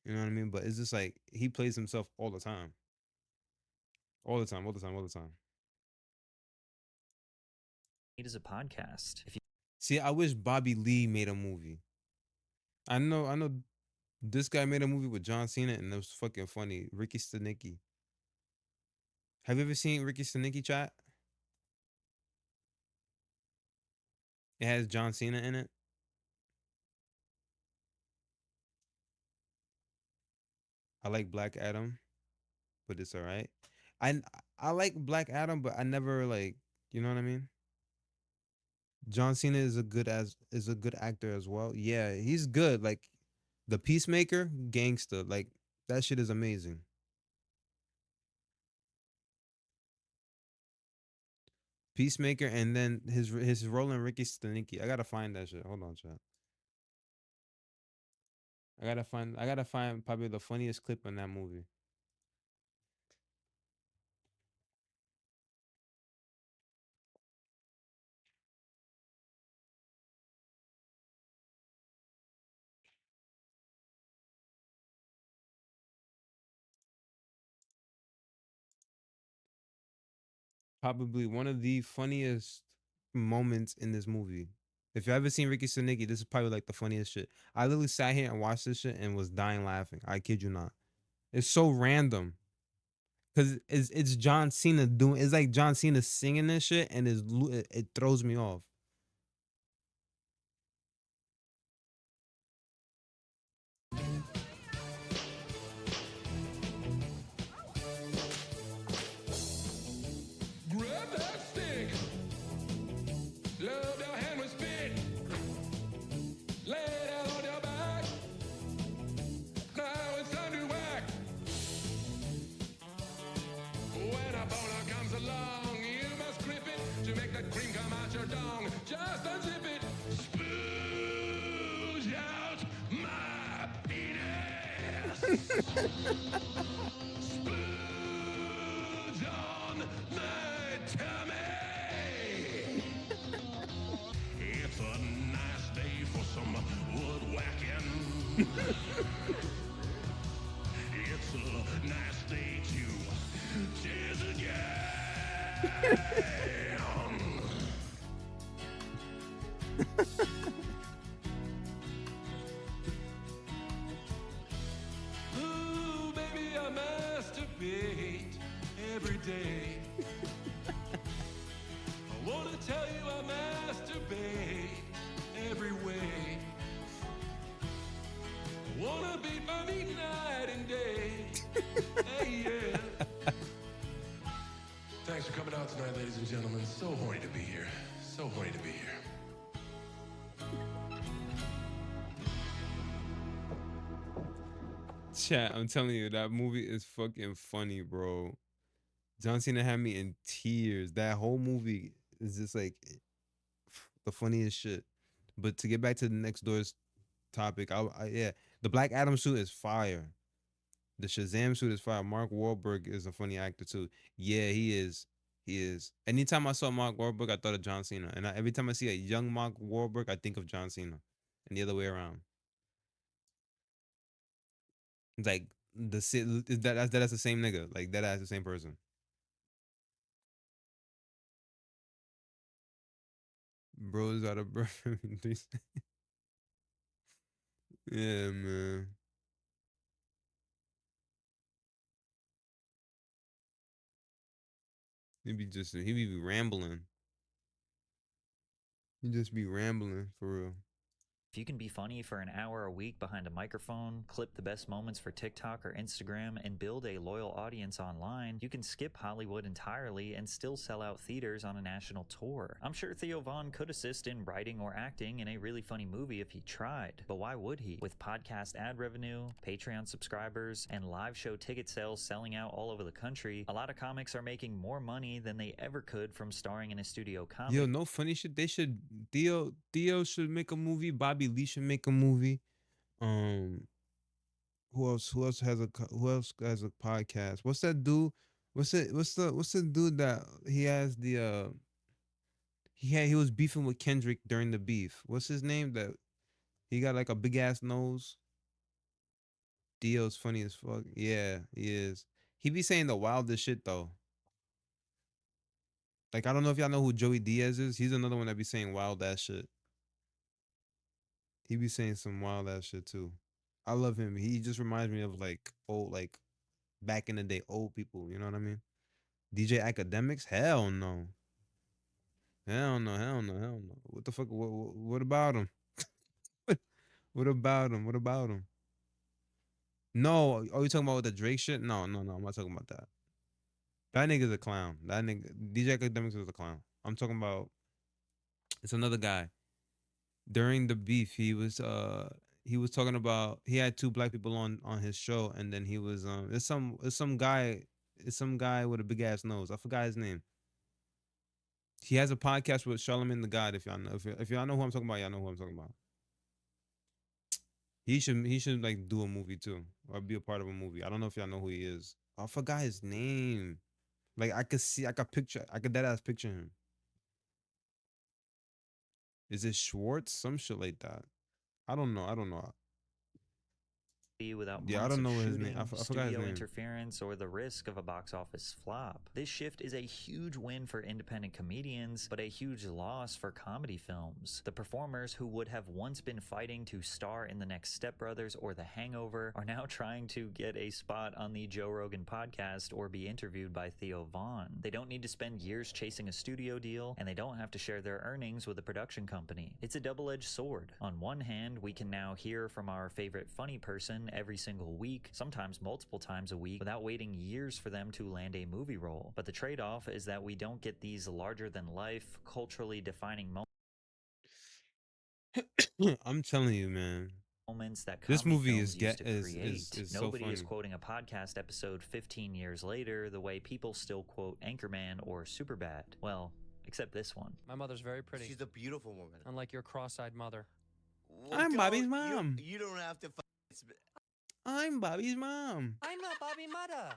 You know what I mean? But it's just like he plays himself all the time. All the time, all the time, all the time. It is a podcast. If you See, I wish Bobby Lee made a movie. I know this guy made a movie with John Cena and it was fucking funny. Ricky Stenicki. Have you ever seen Ricky Stenicki, chat? It has John Cena in it. I like Black Adam, but it's alright. I I like Black Adam, but I never like, you know what I mean? John Cena is a good actor as well. Yeah, he's good. Like the Peacemaker, gangster. Like that shit is amazing. Peacemaker, and then his role in Ricky Stenicki. I gotta find that shit. Hold on, chat. I gotta find probably the funniest clip in that movie. Probably one of the funniest moments in this movie. If you ever seen Ricky Stenicki, this is probably like the funniest shit. I literally sat here and watched this shit and was dying laughing. I kid you not. It's so random. Cause it's John Cena doing. It's like John Cena singing this shit, and it throws me off. Grab that stick. Love your hand with spit. Lay it out on your back. Now it's time to whack. When a boner comes along, you must grip it to make the cream come out your dong. Just unzip it. Spooge out my penis. Spooge on my tummy. It's a nice day for some woodwhacking. It's a nice day to tease again. Ooh, baby, I masturbate every day. I wanna tell you I masturbate every way. So horny to be here. Chat, I'm telling you, that movie is fucking funny, bro. John Cena had me in tears. That whole movie is just like the funniest shit. But to get back to the next door's topic, yeah, the Black Adam suit is fire. The Shazam suit is fire. Mark Wahlberg is a funny actor too. Yeah, he is. He is. Anytime I saw Mark Wahlberg, I thought of John Cena, and every time I see a young Mark Wahlberg, I think of John Cena, and the other way around. It's like that's the same nigga. Like that's the same person. Bros out of birth. Yeah, man. He be rambling. He just be rambling for real. If you can be funny for an hour a week behind a microphone, clip the best moments for TikTok or Instagram, and build a loyal audience online, you can skip Hollywood entirely and still sell out theaters on a national tour. I'm sure Theo Von could assist in writing or acting in a really funny movie if he tried, but why would he? With podcast ad revenue, Patreon subscribers, and live show ticket sales selling out all over the country, a lot of comics are making more money than they ever could from starring in a studio comedy. Yo, no funny shit. They should Theo should make a movie. Bobby Lee should make a movie. Who else? Who else has a podcast? What's that dude? What's the dude that he has the he was beefing with Kendrick during the beef. What's his name? That he got like a big ass nose. Dio's funny as fuck. Yeah, he is. He be saying the wildest shit though. Like I don't know if y'all know who Joey Diaz is. He's another one that be saying wild ass shit. He be saying some wild ass shit too. I love him. He just reminds me of like old, like back in the day, old people. You know what I mean? DJ Academics? Hell no. Hell no. Hell no. Hell no. What the fuck? What about him? What about him? What about him? No. Are you talking about the Drake shit? No. I'm not talking about that. That nigga's a clown. That nigga DJ Academics is a clown. I'm talking about. It's another guy. During the beef, he was talking about he had two black people on his show, and then he was it's some guy with a big ass nose. I forgot his name. He has a podcast with Charlamagne the God. If y'all know, if y'all know who I'm talking about, y'all know who I'm talking about. He should like do a movie too, or be a part of a movie. I don't know if y'all know who he is. I forgot his name. Like I could dead ass picture him. Is it Schwartz? Some shit like that. I don't know. Without Yeah, I months don't of know his shooting, name. I forgot his studio name. interference, or the risk of a box office flop. This shift is a huge win for independent comedians, but a huge loss for comedy films. The performers who would have once been fighting to star in the next Step Brothers or The Hangover are now trying to get a spot on the Joe Rogan podcast or be interviewed by Theo Von. They don't need to spend years chasing a studio deal, and they don't have to share their earnings with a production company. It's a double-edged sword. On one hand, we can now hear from our favorite funny person every single week, sometimes multiple times a week, without waiting years for them to land a movie role. But the trade-off is that we don't get these larger-than-life, culturally defining I'm telling you, man. moments that This comedy movie films used to create. is so Nobody is funny. quoting a podcast episode 15 years later the way people still quote Anchorman or Superbad. Well, except this one. My mother's very pretty. She's a beautiful woman. Unlike your cross-eyed mother. Well, I'm Bobby's mom. You don't have to. I'm Bobby's mom. I'm not Bobby Mother.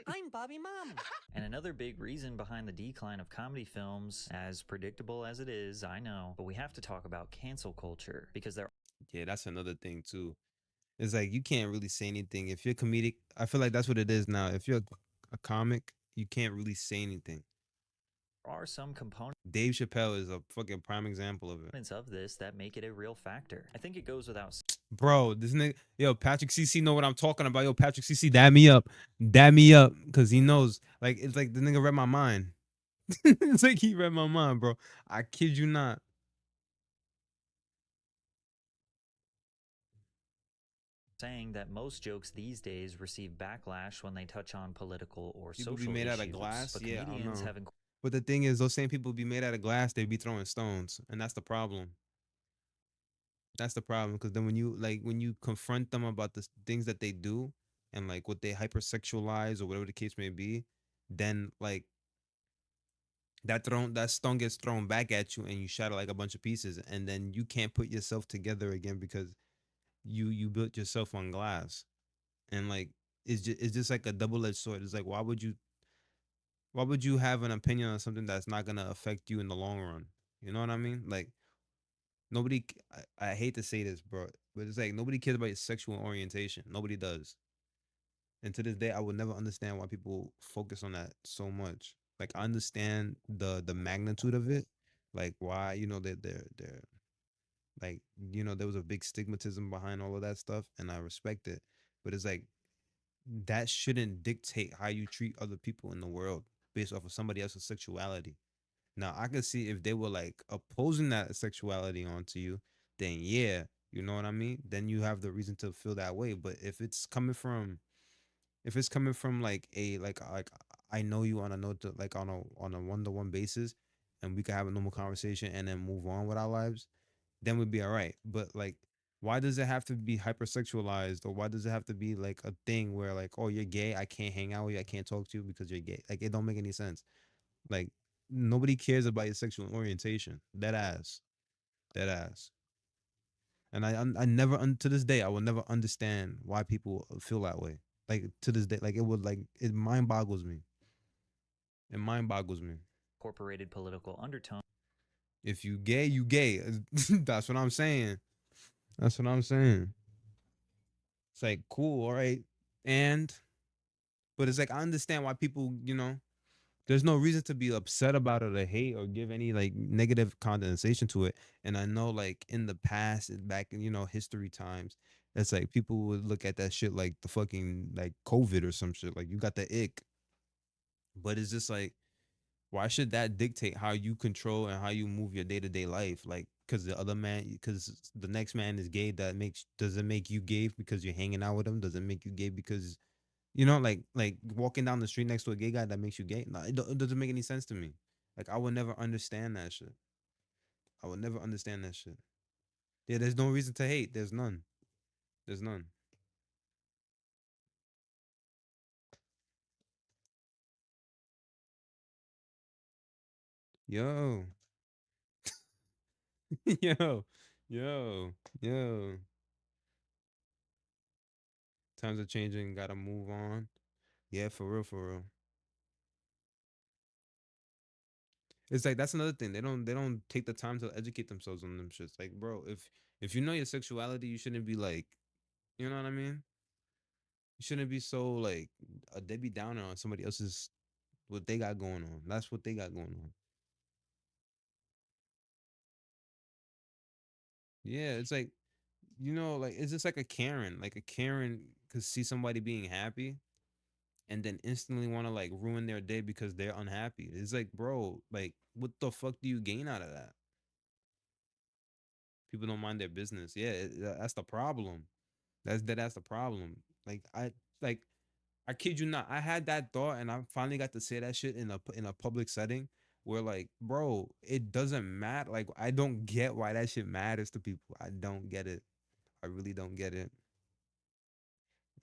I'm Bobby Mom. And another big reason behind the decline of comedy films, as predictable as it is, I know, but we have to talk about cancel culture because there Yeah, that's another thing too. It's like you can't really say anything if you're comedic. I feel like that's what it is now. If you're a comic, you can't really say anything. are some components Dave Chappelle is a fucking prime example of it. of this that make it a real factor. I think it goes without Bro, this nigga, yo, Patrick CC know what I'm talking about. Yo, Patrick CC, dab me up, because he knows. Like it's like the nigga read my mind. It's like he read my mind, bro. I kid you not. saying that most jokes these days receive backlash when they touch on political or People social be made issues. out of glass. But Yeah, I don't comedians know. have But the thing is, those same people be made out of glass. They be throwing stones, and that's the problem. That's the problem. Because then when you confront them about the things that they do and like what they hypersexualize or whatever the case may be, then like that stone gets thrown back at you and you shatter like a bunch of pieces, and then you can't put yourself together again because you built yourself on glass. And like it's just like a double-edged sword. It's like why would you have an opinion on something that's not gonna affect you in the long run? You know what I mean? Like nobody. I hate to say this, bro, but it's like nobody cares about your sexual orientation. Nobody does. And to this day, I would never understand why people focus on that so much. Like I understand the magnitude of it, like why they're like there was a big stigmatism behind all of that stuff, and I respect it. But it's like that shouldn't dictate how you treat other people in the world based off of somebody else's sexuality. Now, I can see if they were like opposing that sexuality onto you, then yeah, you know what I mean? Then you have the reason to feel that way. But if it's coming from like like I know you on a note to, like on a one-to-one basis, and we can have a normal conversation and then move on with our lives, then we'd be all right. But like, why does it have to be hypersexualized, or why does it have to be like a thing where like, oh, you're gay, I can't hang out with you, I can't talk to you because you're gay? Like, it don't make any sense. Like, nobody cares about your sexual orientation. Dead ass, dead ass. And I never to this day I will never understand why people feel that way. Like to this day, like it mind boggles me. It mind boggles me. Incorporated political undertone. If you gay, you gay. That's what I'm saying. That's what I'm saying. It's like cool, all right. And but it's like I understand why people, there's no reason to be upset about it or hate or give any like negative condensation to it. And I know like in the past, back in history times, it's like people would look at that shit like the fucking like COVID or some shit. Like you got the ick. But it's just like, why should that dictate how you control and how you move your day-to-day life? Like because the next man is gay, does it make you gay because you're hanging out with him? Does it make you gay because like walking down the street next to a gay guy that makes you gay? No, it doesn't make any sense to me. Like I would never understand that shit. I would never understand that shit. Yeah, there's no reason to hate. There's none. There's none. Yo. Yo. Yo. Yo. Times are changing. Gotta move on. Yeah, for real, for real. It's like that's another thing. They don't take the time to educate themselves on them shits. Like, bro, if you know your sexuality, you shouldn't be like, you know what I mean? You shouldn't be so like a Debbie Downer on somebody else's what they got going on. That's what they got going on. Yeah, it's like like it's just like a Karen. Like a Karen could see somebody being happy and then instantly want to like ruin their day because they're unhappy. It's like, bro, like what the fuck do you gain out of that? People don't mind their business. Yeah, that's the problem. That's the problem. Like I kid you not. I had that thought, and I finally got to say that shit in a public setting where, like, bro, it doesn't matter. Like, I don't get why that shit matters to people. I don't get it. I really don't get it.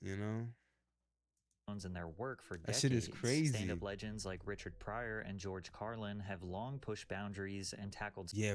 You know, In their work for that shit is decades. crazy. Stand-up legends like Richard Pryor and George Carlin have long pushed boundaries and tackled Yeah,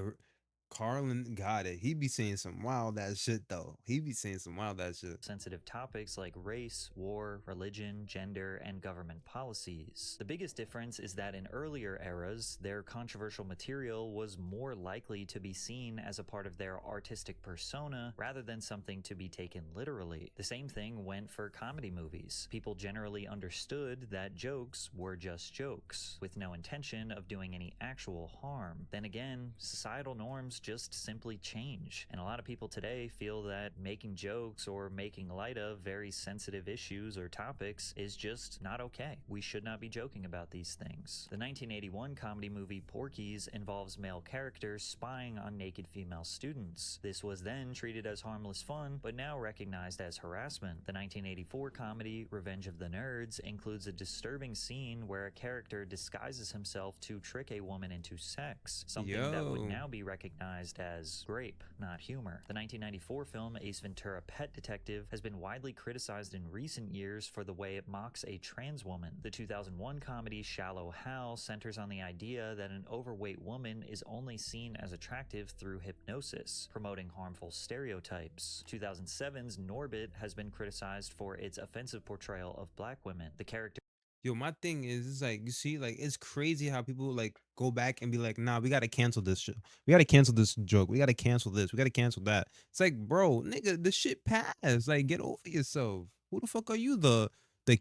Carlin got it. He be saying some wild ass shit though. He be saying some wild ass shit. sensitive topics like race, war, religion, gender, and government policies. The biggest difference is that in earlier eras, their controversial material was more likely to be seen as a part of their artistic persona rather than something to be taken literally. The same thing went for comedy movies. People generally understood that jokes were just jokes, with no intention of doing any actual harm. Then again, societal norms just simply change. And a lot of people today feel that making jokes or making light of very sensitive issues or topics is just not okay. We should not be joking about these things. The 1981 comedy movie Porky's involves male characters spying on naked female students. This was then treated as harmless fun, but now recognized as harassment. The 1984 comedy Revenge of the Nerds includes a disturbing scene where a character disguises himself to trick a woman into sex, something that would Yo. now be recognized as grape, not humor. The 1994 film Ace Ventura: Pet Detective has been widely criticized in recent years for the way it mocks a trans woman. The 2001 comedy Shallow Hal centers on the idea that an overweight woman is only seen as attractive through hypnosis, promoting harmful stereotypes. 2007's Norbit has been criticized for its offensive portrayal of black women. The character Yo, my thing is like you see, like it's crazy how people like go back and be like, nah, we gotta cancel this shit. We gotta cancel this joke. We gotta cancel this. We gotta cancel that. It's like, bro, nigga, the shit passed. Like, get over yourself. Who the fuck are you? The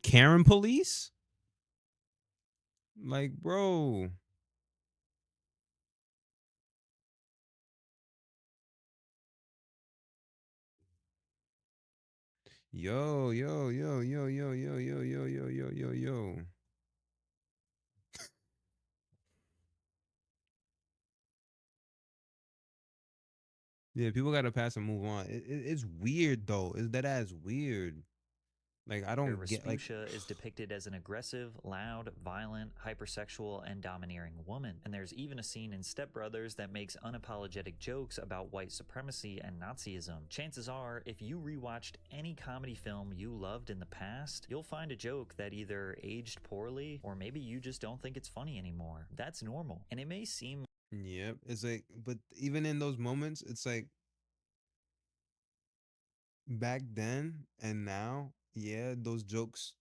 Karen police? Like, bro. Yo, yo, yo, yo, yo, yo, yo, yo, yo, yo, yo, yo. Yeah, people gotta pass and move on. It's weird though. It's that ass weird. Like I don't get like Rasputia is depicted as an aggressive, loud, violent, hypersexual, and domineering woman. And there's even a scene in Step Brothers that makes unapologetic jokes about white supremacy and Nazism. Chances are, if you rewatched any comedy film you loved in the past, you'll find a joke that either aged poorly or maybe you just don't think it's funny anymore. That's normal. And it may seem yep. It's like, but even in those moments, it's like back then and now, yeah, those jokes.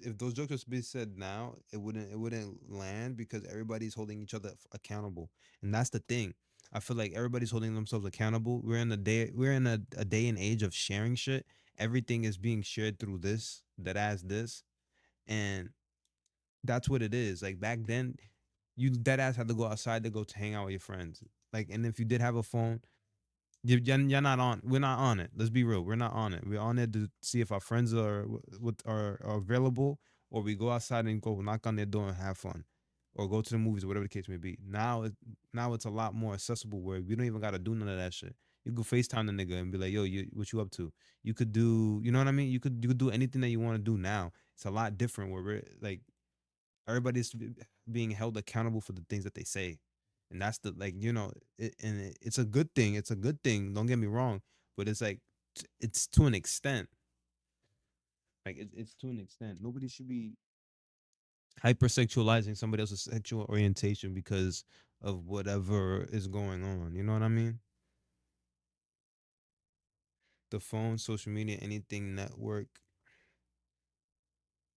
If those jokes was to be said now, it wouldn't land because everybody's holding each other accountable, and that's the thing. I feel like everybody's holding themselves accountable. We're in a day and age of sharing shit. Everything is being shared through this, that as this, and that's what it is. Like back then, you dead ass had to go outside to go to hang out with your friends. Like, and if you did have a phone, you're not on. We're not on it. Let's be real. We're not on it. We're on it to see if our friends are available, or we go outside and go knock on their door and have fun, or go to the movies, or whatever the case may be. Now it's a lot more accessible where we don't even gotta do none of that shit. You could FaceTime the nigga and be like, "Yo, what you up to?" You could do, you know what I mean? You could do anything that you want to do now. It's a lot different where we're like everybody's being held accountable for the things that they say, and that's the like it's a good thing. It's a good thing, don't get me wrong, but it's like it's to an extent. Like it's to an extent. Nobody should be hypersexualizing somebody else's sexual orientation because of whatever is going on, you know what I mean? The phone, social media, anything network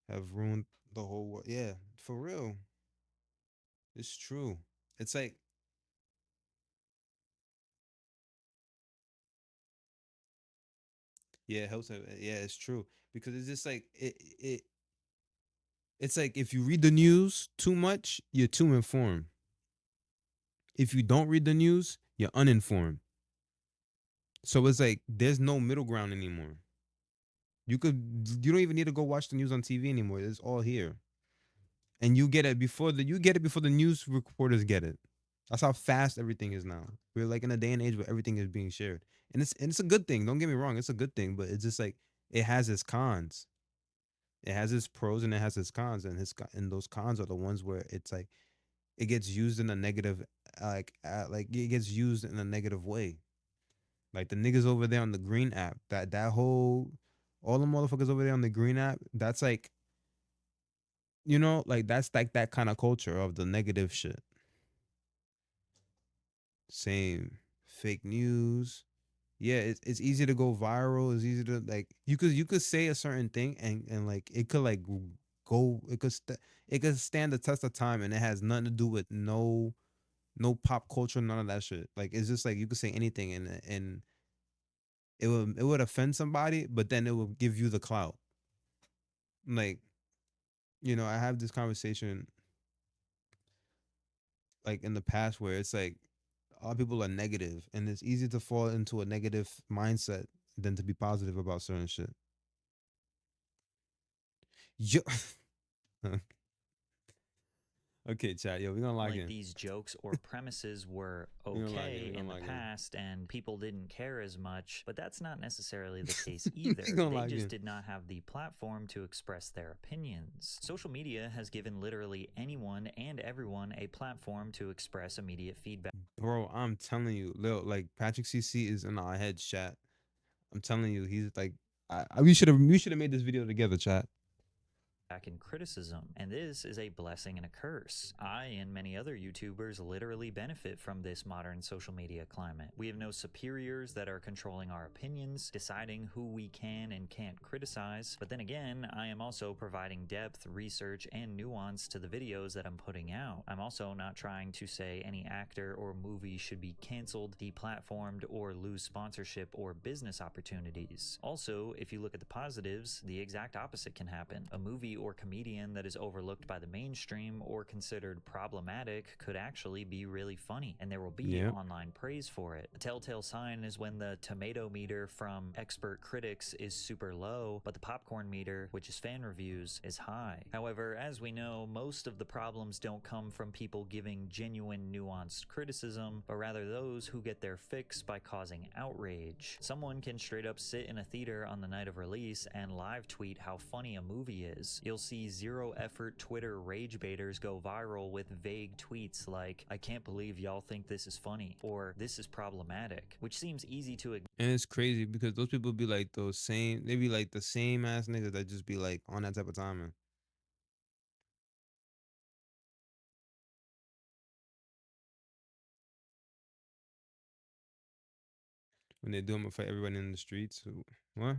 have ruined the whole world. Yeah, for real. It's true. It's like, yeah, it helps. Yeah, it's true because it's just like it's like if you read the news too much, you're too informed. If you don't read the news, you're uninformed. So it's like there's no middle ground anymore. You don't even need to go watch the news on TV anymore. It's all here. And you get it before the news reporters get it. That's how fast everything is now. We're like in a day and age where everything is being shared. And it's a good thing. Don't get me wrong, it's a good thing, but it's just like it has its cons. It has its pros and it has its cons, and those cons are the ones where it's like it gets used in a negative, like it gets used in a negative way. Like the niggas over there on the green app, that whole all the motherfuckers over there on the green app, that's like like that's like that kind of culture of the negative shit. Same fake news. Yeah, it's easy to go viral. It's easy to like you could say a certain thing and like it could like go it could stand the test of time and it has nothing to do with no pop culture, none of that shit. Like it's just like you could say anything and it would offend somebody, but then it will give you the clout. Like, I have this conversation like in the past where it's like a lot of people are negative, and it's easy to fall into a negative mindset than to be positive about certain shit. Yo, okay, chat. Yo, we gonna lock like in. these jokes or premises were We gonna lock in. We okay in gonna the lock in. past and people didn't care as much, but that's not necessarily the case We either. gonna They lock just in. did not have the platform to express their opinions. Social media has given literally anyone and everyone a platform to express immediate feedback. Bro, I'm telling you, Lil, like Patrick CC is in our heads, chat. I'm telling you, he's like, we should have made this video together, chat. And criticism, and this is a blessing and a curse. I and many other YouTubers literally benefit from this modern social media climate. We have no superiors that are controlling our opinions, deciding who we can and can't criticize, but then again, I am also providing depth, research, and nuance to the videos that I'm putting out. I'm also not trying to say any actor or movie should be canceled, deplatformed, or lose sponsorship or business opportunities. Also, if you look at the positives, the exact opposite can happen. A movie or comedian that is overlooked by the mainstream or considered problematic could actually be really funny, and there will be online praise for it. A telltale sign is when the tomato meter from expert critics is super low, but the popcorn meter, which is fan reviews, is high. However, as we know, most of the problems don't come from people giving genuine, nuanced criticism, but rather those who get their fix by causing outrage. Someone can straight up sit in a theater on the night of release and live tweet how funny a movie is. You'll see zero effort Twitter rage baiters go viral with vague tweets like, "I can't believe y'all think this is funny," or "this is problematic," which seems easy to ignore. And it's crazy because those people be like they be like the same ass niggas that just be like on that type of timing. When they're doing it for everybody in the streets. What?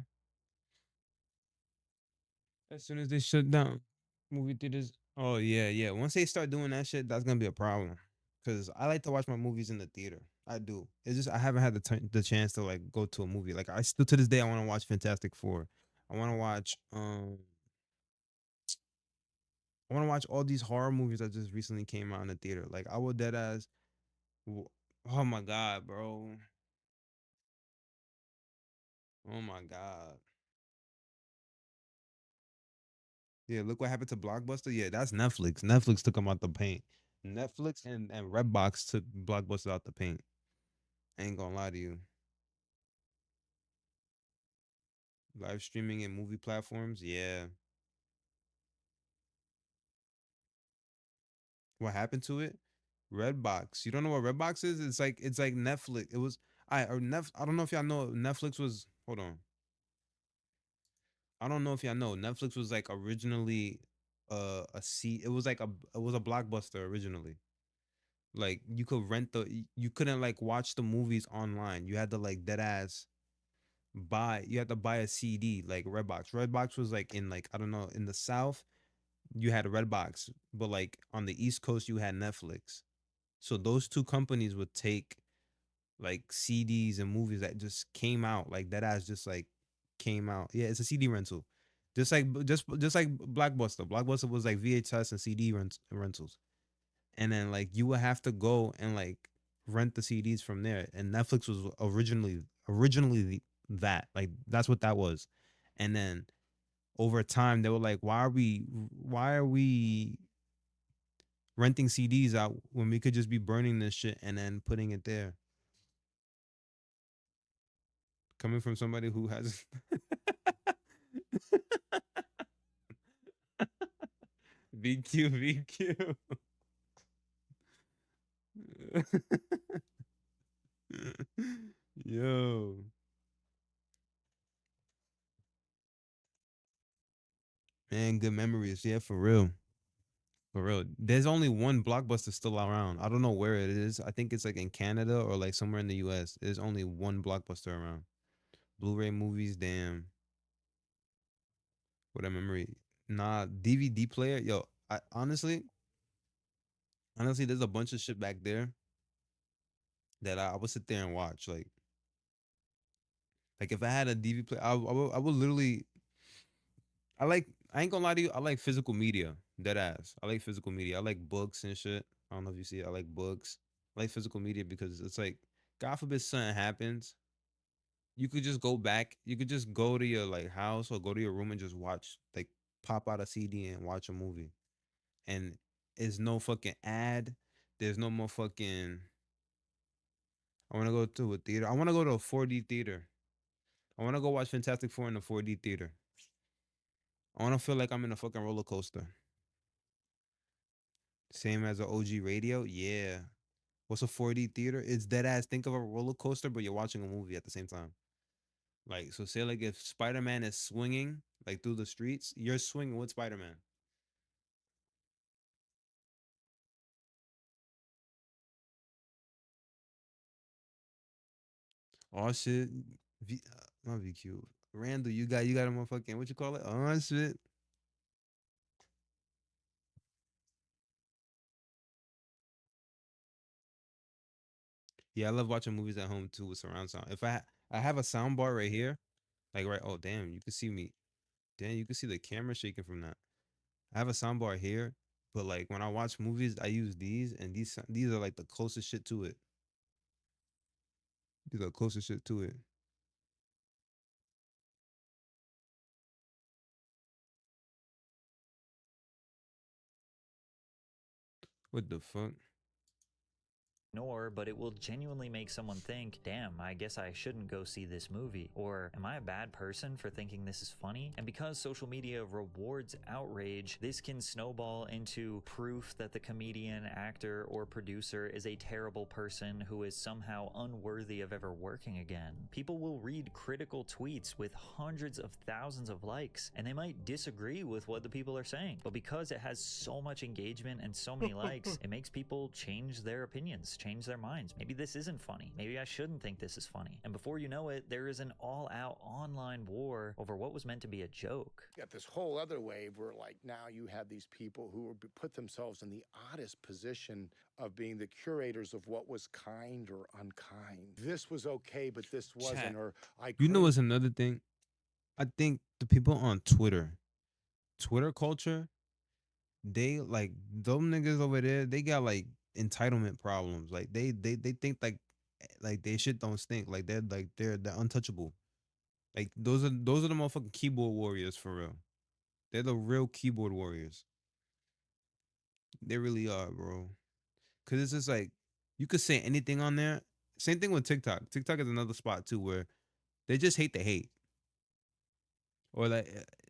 As soon as they shut down movie theaters. Oh yeah, yeah. Once they start doing that shit, that's gonna be a problem. Cause I like to watch my movies in the theater. I do. It's just I haven't had the chance to like go to a movie. Like I still to this day I want to watch Fantastic Four. I want to watch I want to watch all these horror movies that just recently came out in the theater. Like I will dead ass. Oh my god, bro. Oh my god. Yeah, look what happened to Blockbuster. Yeah, that's Netflix. Netflix took them out the paint. Netflix and Redbox took Blockbuster out the paint. I ain't gonna lie to you. Live streaming and movie platforms, yeah. What happened to it? Redbox. You don't know what Redbox is? It's like Netflix. It was I don't know if y'all know Netflix was hold on. I don't know if y'all know. Netflix was like originally it was like it was a Blockbuster originally. Like you could rent you couldn't like watch the movies online. You had to like dead ass you had to buy a CD like Redbox. Redbox was like in like I don't know, in the South you had Redbox, but like on the East Coast you had Netflix. So those two companies would take like CDs and movies that just came out, like that ass just like came out. Yeah, it's a CD rental. Just like Blockbuster. Blockbuster was like VHS and CD rentals. And then like you would have to go and like rent the CDs from there. And Netflix was that. Like that's what that was. And then over time they were like, why are we renting CDs out when we could just be burning this shit and then putting it there? Coming from somebody who has VQ, VQ. Yo. Man, good memories. Yeah, for real. For real. There's only one Blockbuster still around. I don't know where it is. I think it's like in Canada or like somewhere in the US. There's only one Blockbuster around. Blu-ray movies, damn. What a memory. Nah, DVD player. Yo, honestly, there's a bunch of shit back there that I would sit there and watch. Like if I had a DVD player, I would literally I ain't gonna lie to you, I like physical media. Dead ass. I like physical media. I like books and shit. I don't know if you see it. I like books. like physical media because it's like, God forbid something happens, you could just go back. You could just go to your like house or go to your room and just watch, like, pop out a CD and watch a movie. And it's no fucking ad. There's no more fucking. I want to go to a theater. I want to go to a 4D theater. I want to go watch Fantastic Four in a 4D theater. I want to feel like I'm in a fucking roller coaster. Same as an OG radio. Yeah. What's a 4D theater? It's dead ass. Think of a roller coaster, but you're watching a movie at the same time. Like, so say like if Spider Man is swinging like through the streets, you're swinging with Spider Man. Oh shit, not VQ. Randall, you got a motherfucking what you call it? Oh shit. Yeah, I love watching movies at home too with surround sound. If I have a sound bar right here, like right. Oh damn, you can see me. Damn, you can see the camera shaking from that. I have a sound bar here, but like when I watch movies, I use these, and these are like the closest shit to it. These are the closest shit to it. What the fuck? But it will genuinely make someone think, damn, I guess I shouldn't go see this movie. Or, am I a bad person for thinking this is funny? And because social media rewards outrage, this can snowball into proof that the comedian, actor, or producer is a terrible person who is somehow unworthy of ever working again. People will read critical tweets with hundreds of thousands of likes, and they might disagree with what the people are saying. But because it has so much engagement and so many likes, it makes people change their opinions, change their minds. Maybe this isn't funny. Maybe I shouldn't think this is funny. And before you know it, there is an all-out online war over what was meant to be a joke. Got this whole other wave where, like, now you have these people who put themselves in the oddest position of being the curators of what was kind or unkind. This was okay, but this wasn't. Chat. Or I. You know what's another thing? I think the people on Twitter culture, they like them niggas over there. They got like entitlement problems. Like they think like they shit don't stink. Like they're untouchable. Like those are the motherfucking keyboard warriors for real. They're the real keyboard warriors. They really are, bro. Cause it's just like you could say anything on there. Same thing with TikTok. TikTok is another spot too where they just hate the hate. Or like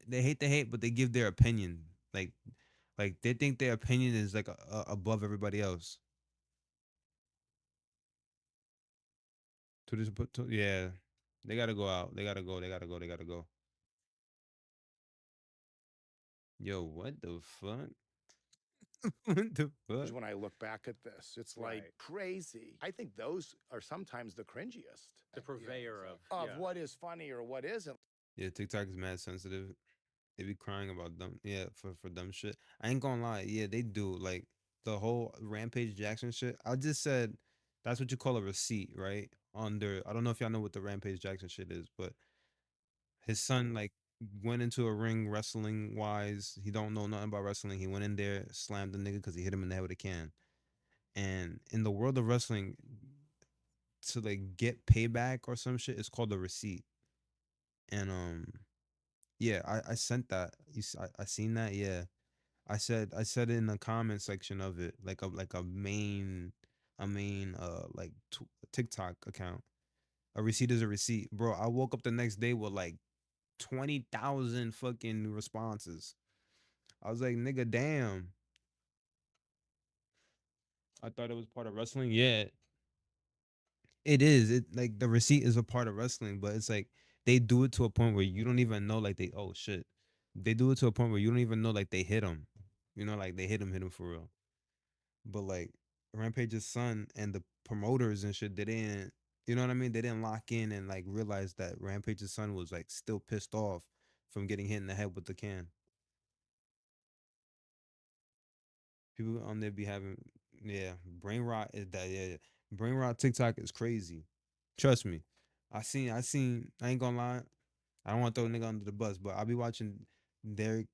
they hate the hate, but they give their opinion. Like they think their opinion is like above everybody else. To this, yeah, they gotta go out. They gotta go. They gotta go. They gotta go. Yo, what the fuck? What the fuck? When I look back at this, it's like crazy. I think those are sometimes the cringiest. The purveyor of What is funny or what isn't. Yeah, TikTok is mad sensitive. They be crying about dumb, yeah, for dumb shit. I ain't gonna lie, yeah, they do. Like the whole Rampage Jackson shit. I just said that's what you call a receipt, right? Under I don't know if y'all know what the Rampage Jackson shit is, but his son like went into a ring wrestling wise. He don't know nothing about wrestling. He went in there, slammed the nigga because he hit him in the head with a can. And in the world of wrestling, to like get payback or some shit, it's called a receipt. And yeah, I sent that. I seen that. Yeah, I said it in the comment section of it, like a main like TikTok account. A receipt is a receipt, bro. I woke up the next day with like 20,000 fucking responses. I was like, nigga, damn. I thought it was part of wrestling. Yeah, it is. It like the receipt is a part of wrestling, but it's like they do it to a point where you don't even know like they oh shit. They do it to a point where you don't even know like they hit him. You know, like they hit him for real. But like Rampage's son and the promoters and shit, they didn't you know what I mean? They didn't lock in and like realize that Rampage's son was like still pissed off from getting hit in the head with the can. People on there be having yeah, brain rot is that yeah. Brain rot TikTok is crazy. Trust me. I seen I ain't gonna lie. I don't want to throw a nigga under the bus, but I'll be watching Derek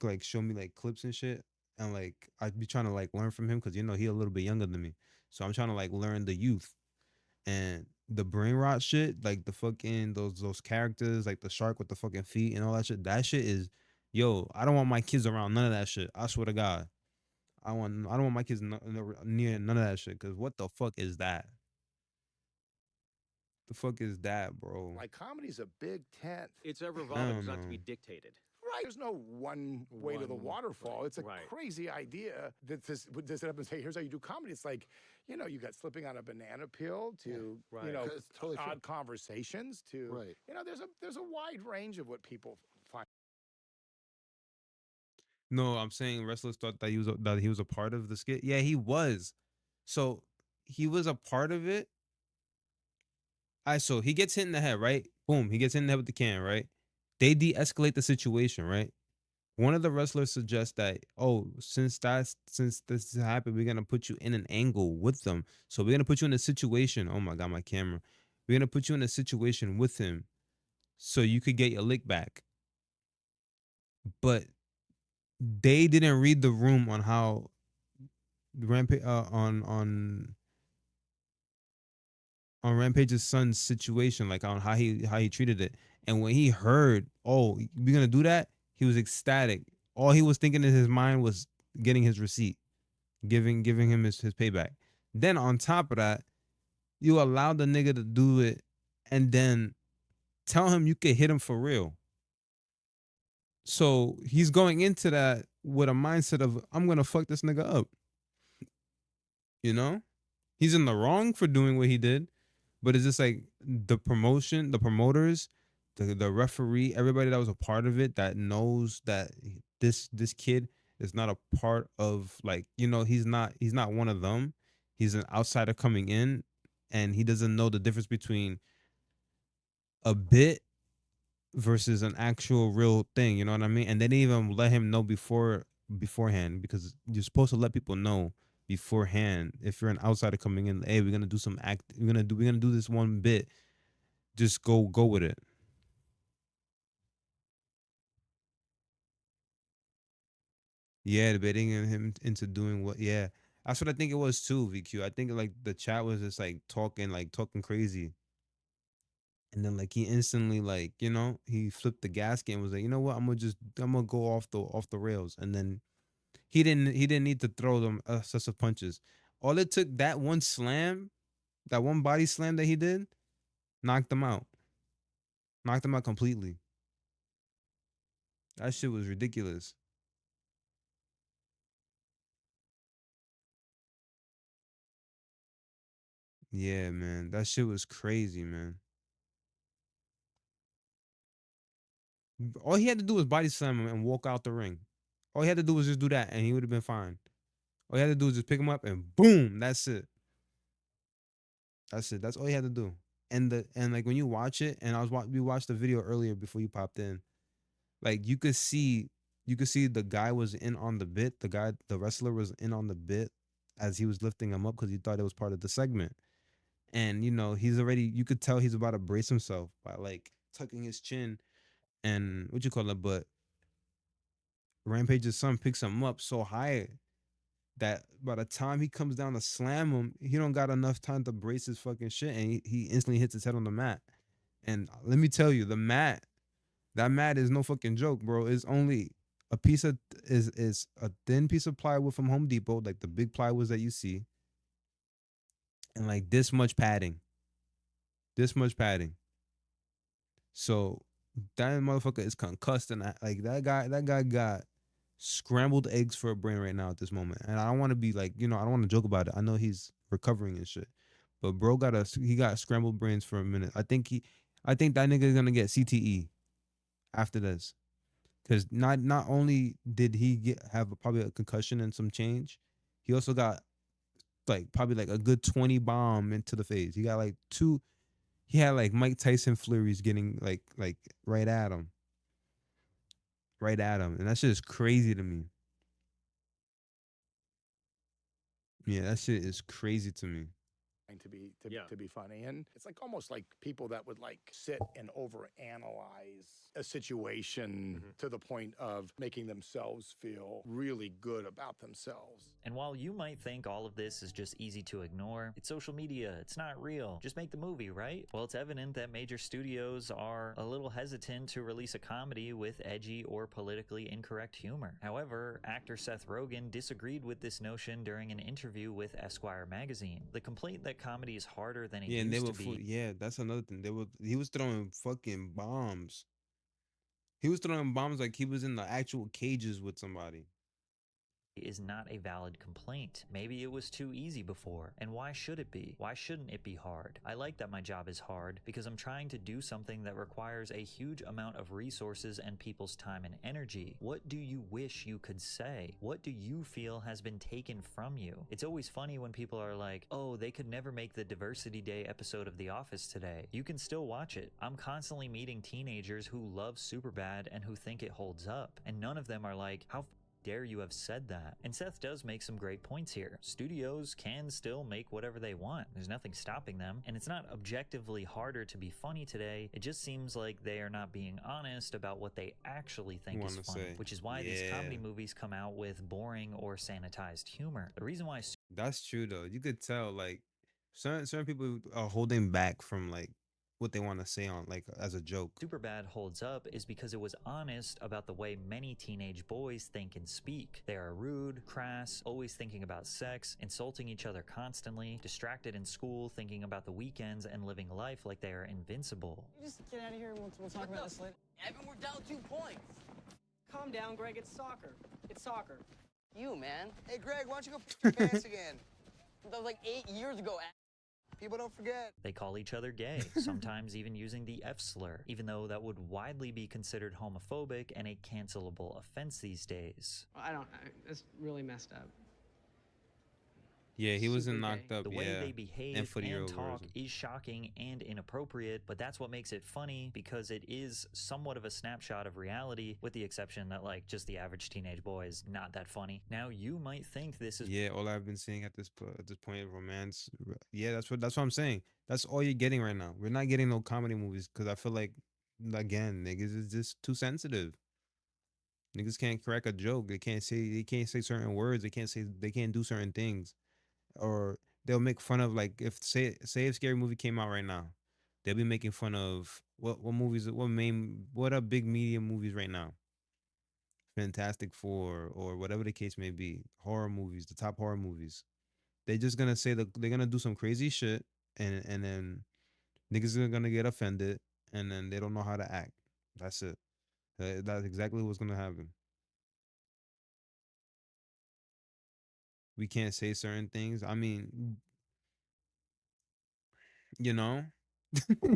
like show me like clips and shit. And like I'd be trying to like learn from him because you know he a little bit younger than me. So I'm trying to like learn the youth and the brain rot shit, like the fucking those characters, like the shark with the fucking feet and all that shit. That shit is, yo. I don't want my kids around none of that shit. I swear to God, I don't want my kids near none of that shit. Cause what the fuck is that? The fuck is that, bro? Like comedy's a big tent. It's ever I evolving. don't It's not to be know. dictated. Right. There's no one way to the waterfall. It's a crazy idea that this would sit up and say, here's how you do comedy. It's like, you know, you got slipping on a banana peel to, you know, It's totally true. odd conversations to, Right. you know, there's a wide range of what people find. No, I'm saying wrestlers thought that he was a part of the skit. Yeah, he was. So he was a part of it. I so he gets hit in the head, right? Boom, he gets hit in the head with the can, right? They de-escalate the situation, right? One of the wrestlers suggests that, oh, since this happened, we're gonna put you in an angle with them. So we're gonna put you in a situation. Oh my god, my camera. We're gonna put you in a situation with him, so you could get your lick back. But they didn't read the room on how Rampage on Rampage's son's situation, like on how he treated it. And when he heard, oh, we're gonna do that, he was ecstatic. All he was thinking in his mind was getting his receipt, giving him his payback. Then on top of that, you allowed the nigga to do it, and then tell him you could hit him for real. So he's going into that with a mindset of I'm gonna fuck this nigga up. You know, he's in the wrong for doing what he did, but it's just like the promotion, the promoters, the referee, everybody that was a part of it that knows that this kid is not a part of, like, you know, he's not one of them. He's an outsider coming in, and he doesn't know the difference between a bit versus an actual real thing. You know what I mean? And they didn't even let him know beforehand, because you're supposed to let people know beforehand if you're an outsider coming in. Hey, we're gonna do some act. We're gonna do this one bit. Just go with it. Yeah, debating him into doing what? Yeah, that's what I think it was too. VQ. I think like the chat was just like talking crazy, and then like he instantly, like, you know, he flipped the gasket and was like, you know what? I'm gonna go off the rails, and then he didn't need to throw them such punches. All it took, that one slam, that one body slam that he did, knocked him out. Knocked him out completely. That shit was ridiculous. Yeah, man. That shit was crazy, man. All he had to do was body slam him and walk out the ring. All he had to do was just do that, and he would have been fine. All he had to do was just pick him up and boom, that's it. That's it. That's all he had to do. And like when you watch it, and we watched the video earlier before you popped in. Like you could see the guy was in on the bit. The wrestler was in on the bit as he was lifting him up because he thought it was part of the segment. And you know, he's already, you could tell he's about to brace himself by like tucking his chin and what you call it, but Rampage's son picks him up so high that by the time he comes down to slam him, he don't got enough time to brace his fucking shit, and he instantly hits his head on the mat. And let me tell you, that mat is no fucking joke, bro. It's only a piece of is a thin piece of plywood from Home Depot, like the big plywoods that you see, and like this much padding. This much padding. So that motherfucker is concussed, and like that guy got scrambled eggs for a brain right now at this moment. And I don't want to be like, you know, I don't want to joke about it. I know he's recovering and shit, but bro he got scrambled brains for a minute. I think that nigga is gonna get CTE after this, because not only did he have probably a concussion and some change, he also got like probably like a good 20 bomb into the face. He got like two. He had like Mike Tyson flurries getting like right at him, and that shit is crazy to me. Yeah, that shit is crazy to me. to be funny. And it's like almost like people that would like sit and overanalyze a situation to the point of making themselves feel really good about themselves. And while you might think all of this is just easy to ignore, it's social media, it's not real. Just make the movie, right? Well, it's evident that major studios are a little hesitant to release a comedy with edgy or politically incorrect humor. However, actor Seth Rogen disagreed with this notion during an interview with Esquire magazine. The complaint that comedy is harder than it Yeah, and they used were to be. yeah, that's another thing. He was throwing fucking bombs. He was throwing bombs like he was in the actual cages with somebody. Is not a valid complaint. Maybe it was too easy before, and why should it be? Why shouldn't it be hard? I like that my job is hard because I'm trying to do something that requires a huge amount of resources and people's time and energy. What do you wish you could say? What do you feel has been taken from you? It's always funny when people are like, oh, they could never make the Diversity Day episode of The Office today. You can still watch it. I'm constantly meeting teenagers who love Superbad and who think it holds up, and none of them are like, how dare you have said that? And Seth does make some great points here. Studios can still make whatever they want. There's nothing stopping them. And it's not objectively harder to be funny today. It just seems like they are not being honest about what they actually think is funny, which is why these comedy movies come out with boring or sanitized humor. The reason why That's true though. You could tell like certain people are holding back from like what they want to say on like as a joke. Superbad holds up is because it was honest about the way many teenage boys think and speak. They are rude, crass, always thinking about sex, insulting each other constantly, distracted in school, thinking about the weekends, and living life like they are invincible. You just get out of here and we'll talk about this later. Evan, we're down 2 points. Calm down, Greg. It's soccer. It's soccer. You, man. Hey, Greg, why don't you go your pants again? That was like 8 years ago. People don't forget. They call each other gay, sometimes even using the F slur, even though that would widely be considered homophobic and a cancelable offense these days. That's really messed up. Yeah, he wasn't knocked up. The way they behave and talk is shocking and inappropriate, but that's what makes it funny because it is somewhat of a snapshot of reality, with the exception that like just the average teenage boy is not that funny. Now you might think this is all I've been seeing at this point of romance. Yeah, that's what I'm saying. That's all you're getting right now. We're not getting no comedy movies because I feel like again niggas is just too sensitive. Niggas can't crack a joke. They can't say certain words. They can't do certain things. Or they'll make fun of like if say if Scary Movie came out right now, they'll be making fun of what movies, what are big media movies right now, Fantastic Four or whatever the case may be, horror movies, the top horror movies. They're just gonna say that they're gonna do some crazy shit, and then niggas are gonna get offended, and then they don't know how to act. That's it. That's exactly what's gonna happen. We can't say certain things. I mean, you know,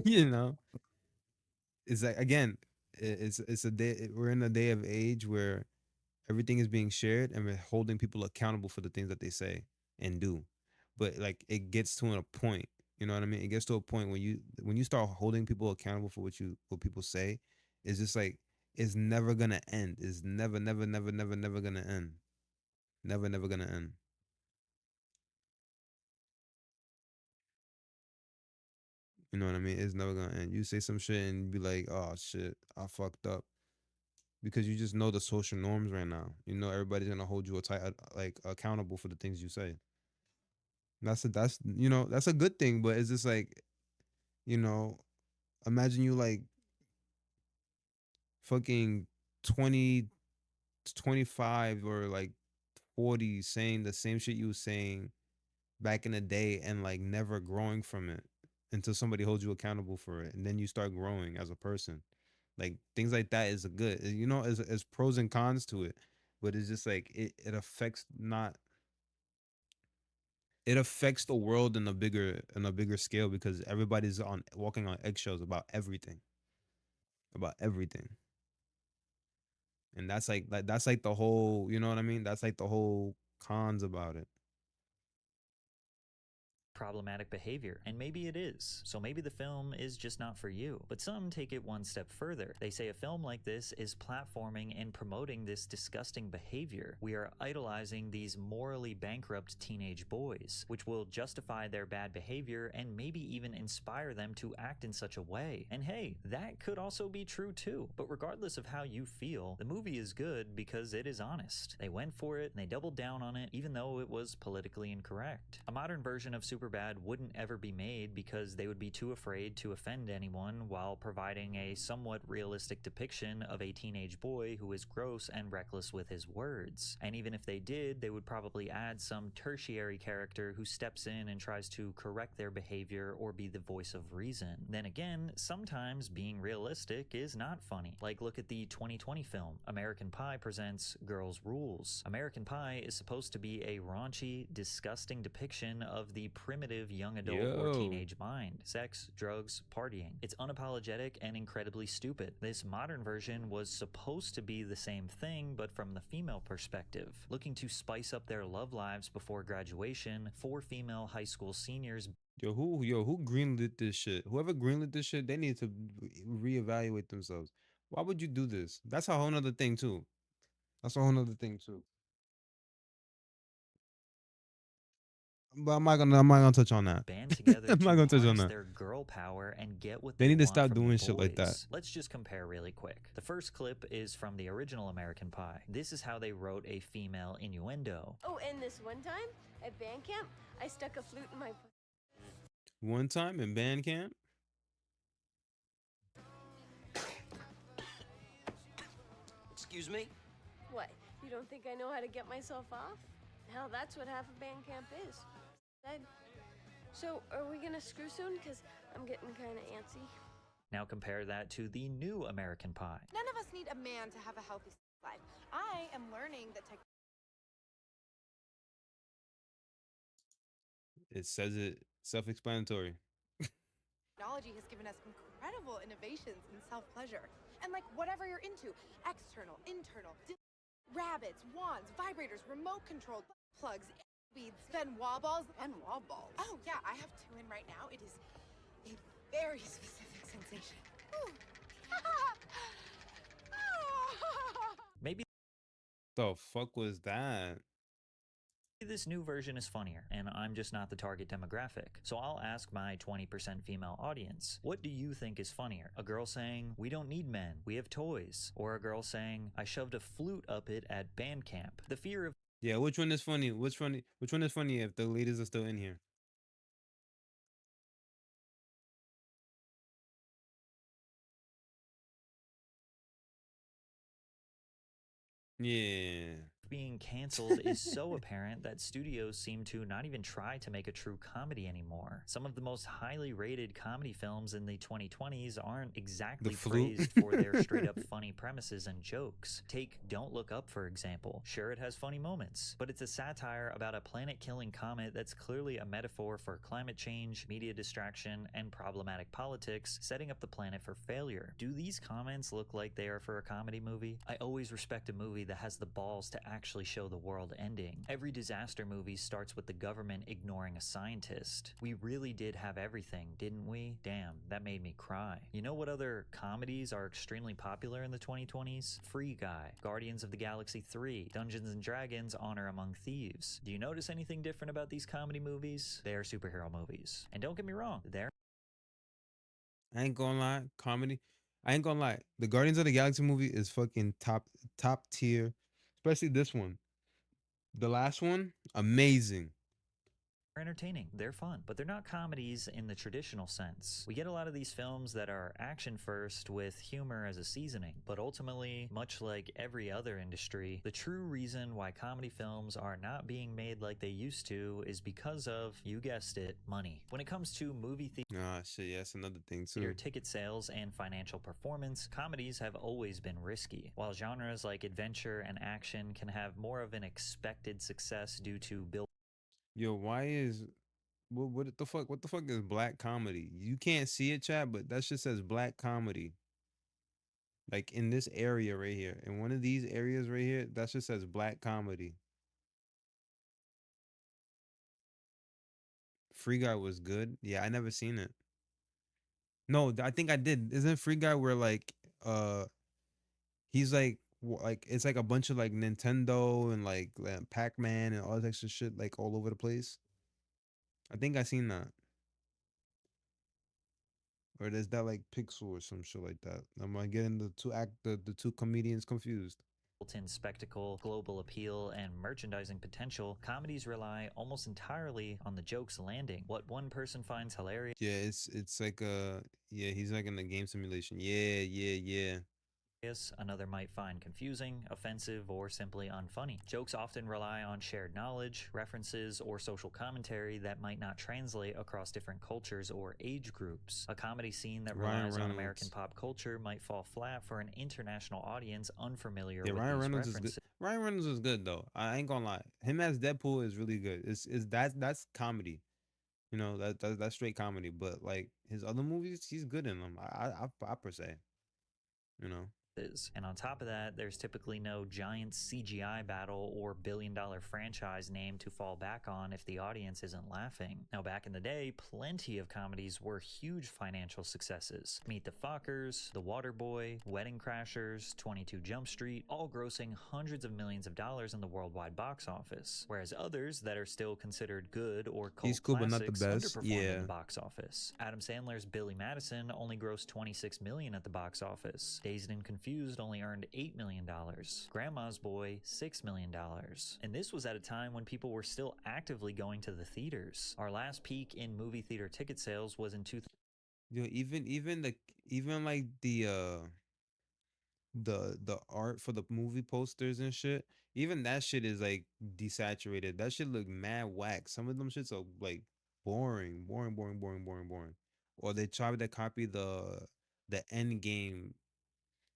you know, it's like again, it's a day. We're in a day of age where everything is being shared, and we're holding people accountable for the things that they say and do. But like, it gets to a point. You know what I mean? It gets to a point when you start holding people accountable for what people say. It's just like it's never gonna end. It's never gonna end. Never gonna end. You know what I mean? It's never gonna end. You say some shit and be like, "Oh shit, I fucked up," because you just know the social norms right now. You know everybody's gonna hold you like accountable for the things you say. That's that's a good thing, but it's just like you know, imagine you like fucking 20, 25 or like 40 saying the same shit you was saying back in the day and like never growing from it until somebody holds you accountable for it, and then you start growing as a person. Like things like that is a good, as pros and cons to it, but it's just like it affects not it affects the world in a bigger scale because everybody's on walking on eggshells about everything, and that's like the whole, you know what I mean? That's like the whole cons about it. problematic behavior, and maybe it is. So maybe the film is just not for you. But some take it one step further. They say a film like this is platforming and promoting this disgusting behavior. We are idolizing these morally bankrupt teenage boys, which will justify their bad behavior and maybe even inspire them to act in such a way. And hey, that could also be true too. But regardless of how you feel, the movie is good because it is honest. They went for it and they doubled down on it, even though it was politically incorrect. A modern version of Superbad wouldn't ever be made because they would be too afraid to offend anyone while providing a somewhat realistic depiction of a teenage boy who is gross and reckless with his words. And even if they did, they would probably add some tertiary character who steps in and tries to correct their behavior or be the voice of reason. Then again, sometimes being realistic is not funny. Like, look at the 2020 film American Pie presents Girls' Rules. American Pie is supposed to be a raunchy, disgusting depiction of the primitive young adult or teenage mind. Sex, drugs, partying. It's unapologetic and incredibly stupid. This modern version was supposed to be the same thing, but from the female perspective. Looking to spice up their love lives before graduation, 4 female high school seniors Who greenlit this shit? Whoever greenlit this shit, they need to reevaluate themselves. Why would you do this? That's a whole nother thing too. That's a whole nother thing too. But I'm not gonna touch on that. band together I'm to not gonna touch on harness that. their girl power and get what They they need to want stop from doing the shit like that. boys. Let's just compare really quick. The first clip is from the original American Pie. This is how they wrote a female innuendo. Oh, and this one time at band camp, I stuck a flute in my. One time in band camp. Excuse me? What? You don't think I know how to get myself off? Hell, that's what half of band camp is. So, are we gonna screw soon? Because I'm getting kind of antsy. Now compare that to the new American Pie. None of us need a man to have a healthy life. I am learning that It says it self-explanatory. technology has given us incredible innovations in self-pleasure. And like whatever you're into, external, internal, rabbits, wands, vibrators, remote-controlled plugs, beads, then wall balls, and wall balls. Oh yeah, I have 2 in right now. It is a very specific sensation. Maybe The fuck was that? this new version is funnier, and I'm just not the target demographic. So I'll ask my 20% female audience, what do you think is funnier? A girl saying, we don't need men, we have toys. Or a girl saying, I shoved a flute up it at band camp. The fear of Yeah, which one is funny? Which one is funny if the ladies are still in here? Yeah. being canceled is so apparent that studios seem to not even try to make a true comedy anymore. Some of the most highly rated comedy films in the 2020s aren't exactly praised for their straight up funny premises and jokes. Take Don't Look Up, for example. Sure, it has funny moments, but it's a satire about a planet-killing comet that's clearly a metaphor for climate change, media distraction, and problematic politics, setting up the planet for failure. Do these comments look like they are for a comedy movie? I always respect a movie that has the balls to actually show the world ending. Every disaster movie starts with the government ignoring a scientist. We really did have everything, didn't we? Damn, that made me cry. You know what other comedies are extremely popular in the 2020s? Free Guy, Guardians of the Galaxy 3, Dungeons and Dragons, Honor Among Thieves. Do you notice anything different about these comedy movies? They are superhero movies. And don't get me wrong, they're I ain't gonna lie, comedy. I ain't gonna lie. The Guardians of the Galaxy movie is fucking top tier, especially this one. The last one, amazing. entertaining, they're fun, but they're not comedies in the traditional sense. We get a lot of these films that are action first with humor as a seasoning, but ultimately, much like every other industry, the true reason why comedy films are not being made like they used to is because of, you guessed it, money. When it comes to movie Ah, shit, yeah, that's another thing too. theater ticket sales and financial performance, comedies have always been risky. While genres like adventure and action can have more of an expected success due to build Yo, why is what the fuck? What the fuck is black comedy? You can't see it, chat, but that shit says black comedy. Like in this area right here, in one of these areas right here, that shit says black comedy. Free Guy was good. Yeah, I never seen it. No, I think I did. Isn't Free Guy where like uh he's like like it's like a bunch of like Nintendo and like Pac-Man and all that extra shit like all over the place. I think I seen that. Or is that like Pixel or some shit like that? Am I getting the two comedians confused? Built-in spectacle, global appeal, and merchandising potential, comedies rely almost entirely on the jokes landing. What one person finds hilarious, Yeah, it's like yeah, he's like in the game simulation. Yeah, yeah. another might find confusing, offensive, or simply unfunny. Jokes often rely on shared knowledge, references, or social commentary that might not translate across different cultures or age groups. A comedy scene that Ryan relies on American Reynolds. pop culture might fall flat for an international audience unfamiliar Yeah, with Ryan these Reynolds is good. references. Ryan Reynolds is good though. I ain't gonna lie. Him as Deadpool is really good. It's that's comedy. You know, that's straight comedy. But like his other movies, he's good in them. I per se. You know. And on top of that, there's typically no giant CGI battle or billion-dollar franchise name to fall back on if the audience isn't laughing. Now, back in the day, plenty of comedies were huge financial successes. Meet the Fockers, The Waterboy, Wedding Crashers, 22 Jump Street, all grossing hundreds of millions of dollars in the worldwide box office, whereas others that are still considered good or He's cult cool, but not the classics best. underperformed Yeah. in the box office. Adam Sandler's Billy Madison only grossed $26 million at the box office. Dazed and Confused only earned $8 million. Grandma's Boy, $6 million. And this was at a time when people were still actively going to the theaters. Our last peak in movie theater ticket sales was in 2000. Yo, even like the art for the movie posters and shit, even that shit is like desaturated. That shit look mad whack. Some of them shits are like boring. Or they try to copy the end game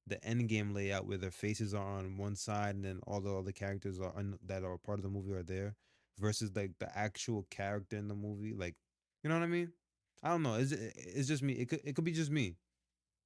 the end game layout where their faces are on one side and then all the other characters that are part of the movie are there versus like the actual character in the movie. Like, you know what I mean? I don't know. It's just me. It could be just me.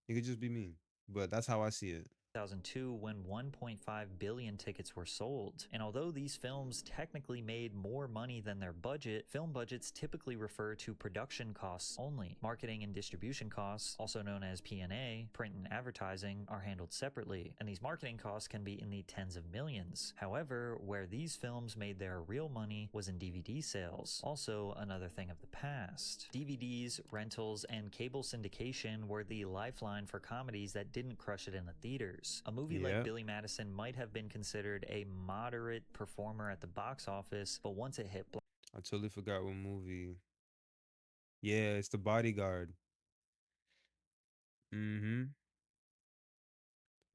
It could just be me. But that's how I see it. 2002 when 1.5 billion tickets were sold. And although these films technically made more money than their budget, film budgets typically refer to production costs only. Marketing and distribution costs, also known as P&A, print and advertising, are handled separately, and these marketing costs can be in the tens of millions. However, where these films made their real money was in DVD sales, also another thing of the past. DVDs, rentals, and cable syndication were the lifeline for comedies that didn't crush it in the theaters. A movie like Billy Madison might have been considered a moderate performer at the box office, but once it hit I totally forgot what movie. Yeah, it's The Bodyguard. Mm-hmm.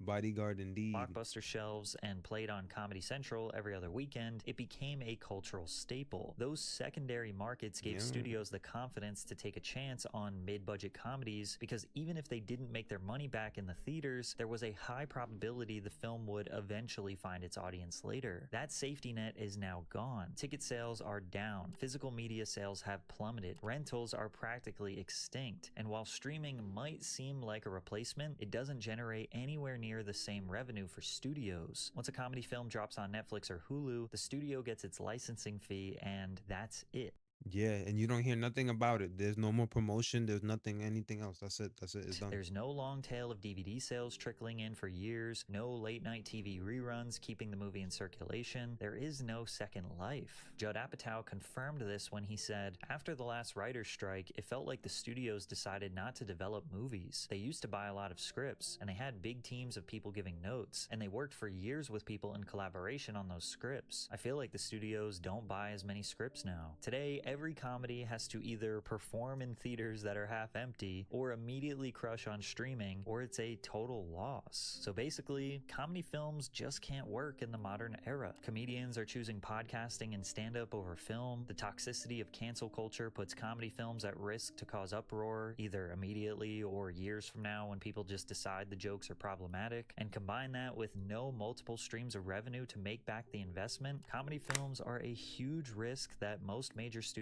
Bodyguard indeed. blockbuster shelves and played on Comedy Central every other weekend, it became a cultural staple. Those secondary markets gave studios the confidence to take a chance on mid-budget comedies because even if they didn't make their money back in the theaters, there was a high probability the film would eventually find its audience later. That safety net is now gone. Ticket sales are down. Physical media sales have plummeted. Rentals are practically extinct. And while streaming might seem like a replacement, it doesn't generate anywhere near the same revenue for studios. Once a comedy film drops on Netflix or Hulu, the studio gets its licensing fee and that's it. Yeah, and you don't hear nothing about it. There's no more promotion. There's anything else. That's it. It's done. There's no long tail of DVD sales trickling in for years, no late night TV reruns keeping the movie in circulation. There is no second life. Judd Apatow confirmed this when he said, after the last writer's strike, it felt like the studios decided not to develop movies. They used to buy a lot of scripts, and they had big teams of people giving notes, and they worked for years with people in collaboration on those scripts. I feel like the studios don't buy as many scripts now. Today, every comedy has to either perform in theaters that are half empty or immediately crush on streaming, or it's a total loss. So basically, comedy films just can't work in the modern era. Comedians are choosing podcasting and stand-up over film. The toxicity of cancel culture puts comedy films at risk to cause uproar, either immediately or years from now when people just decide the jokes are problematic. And combine that with no multiple streams of revenue to make back the investment, comedy films are a huge risk that most major studios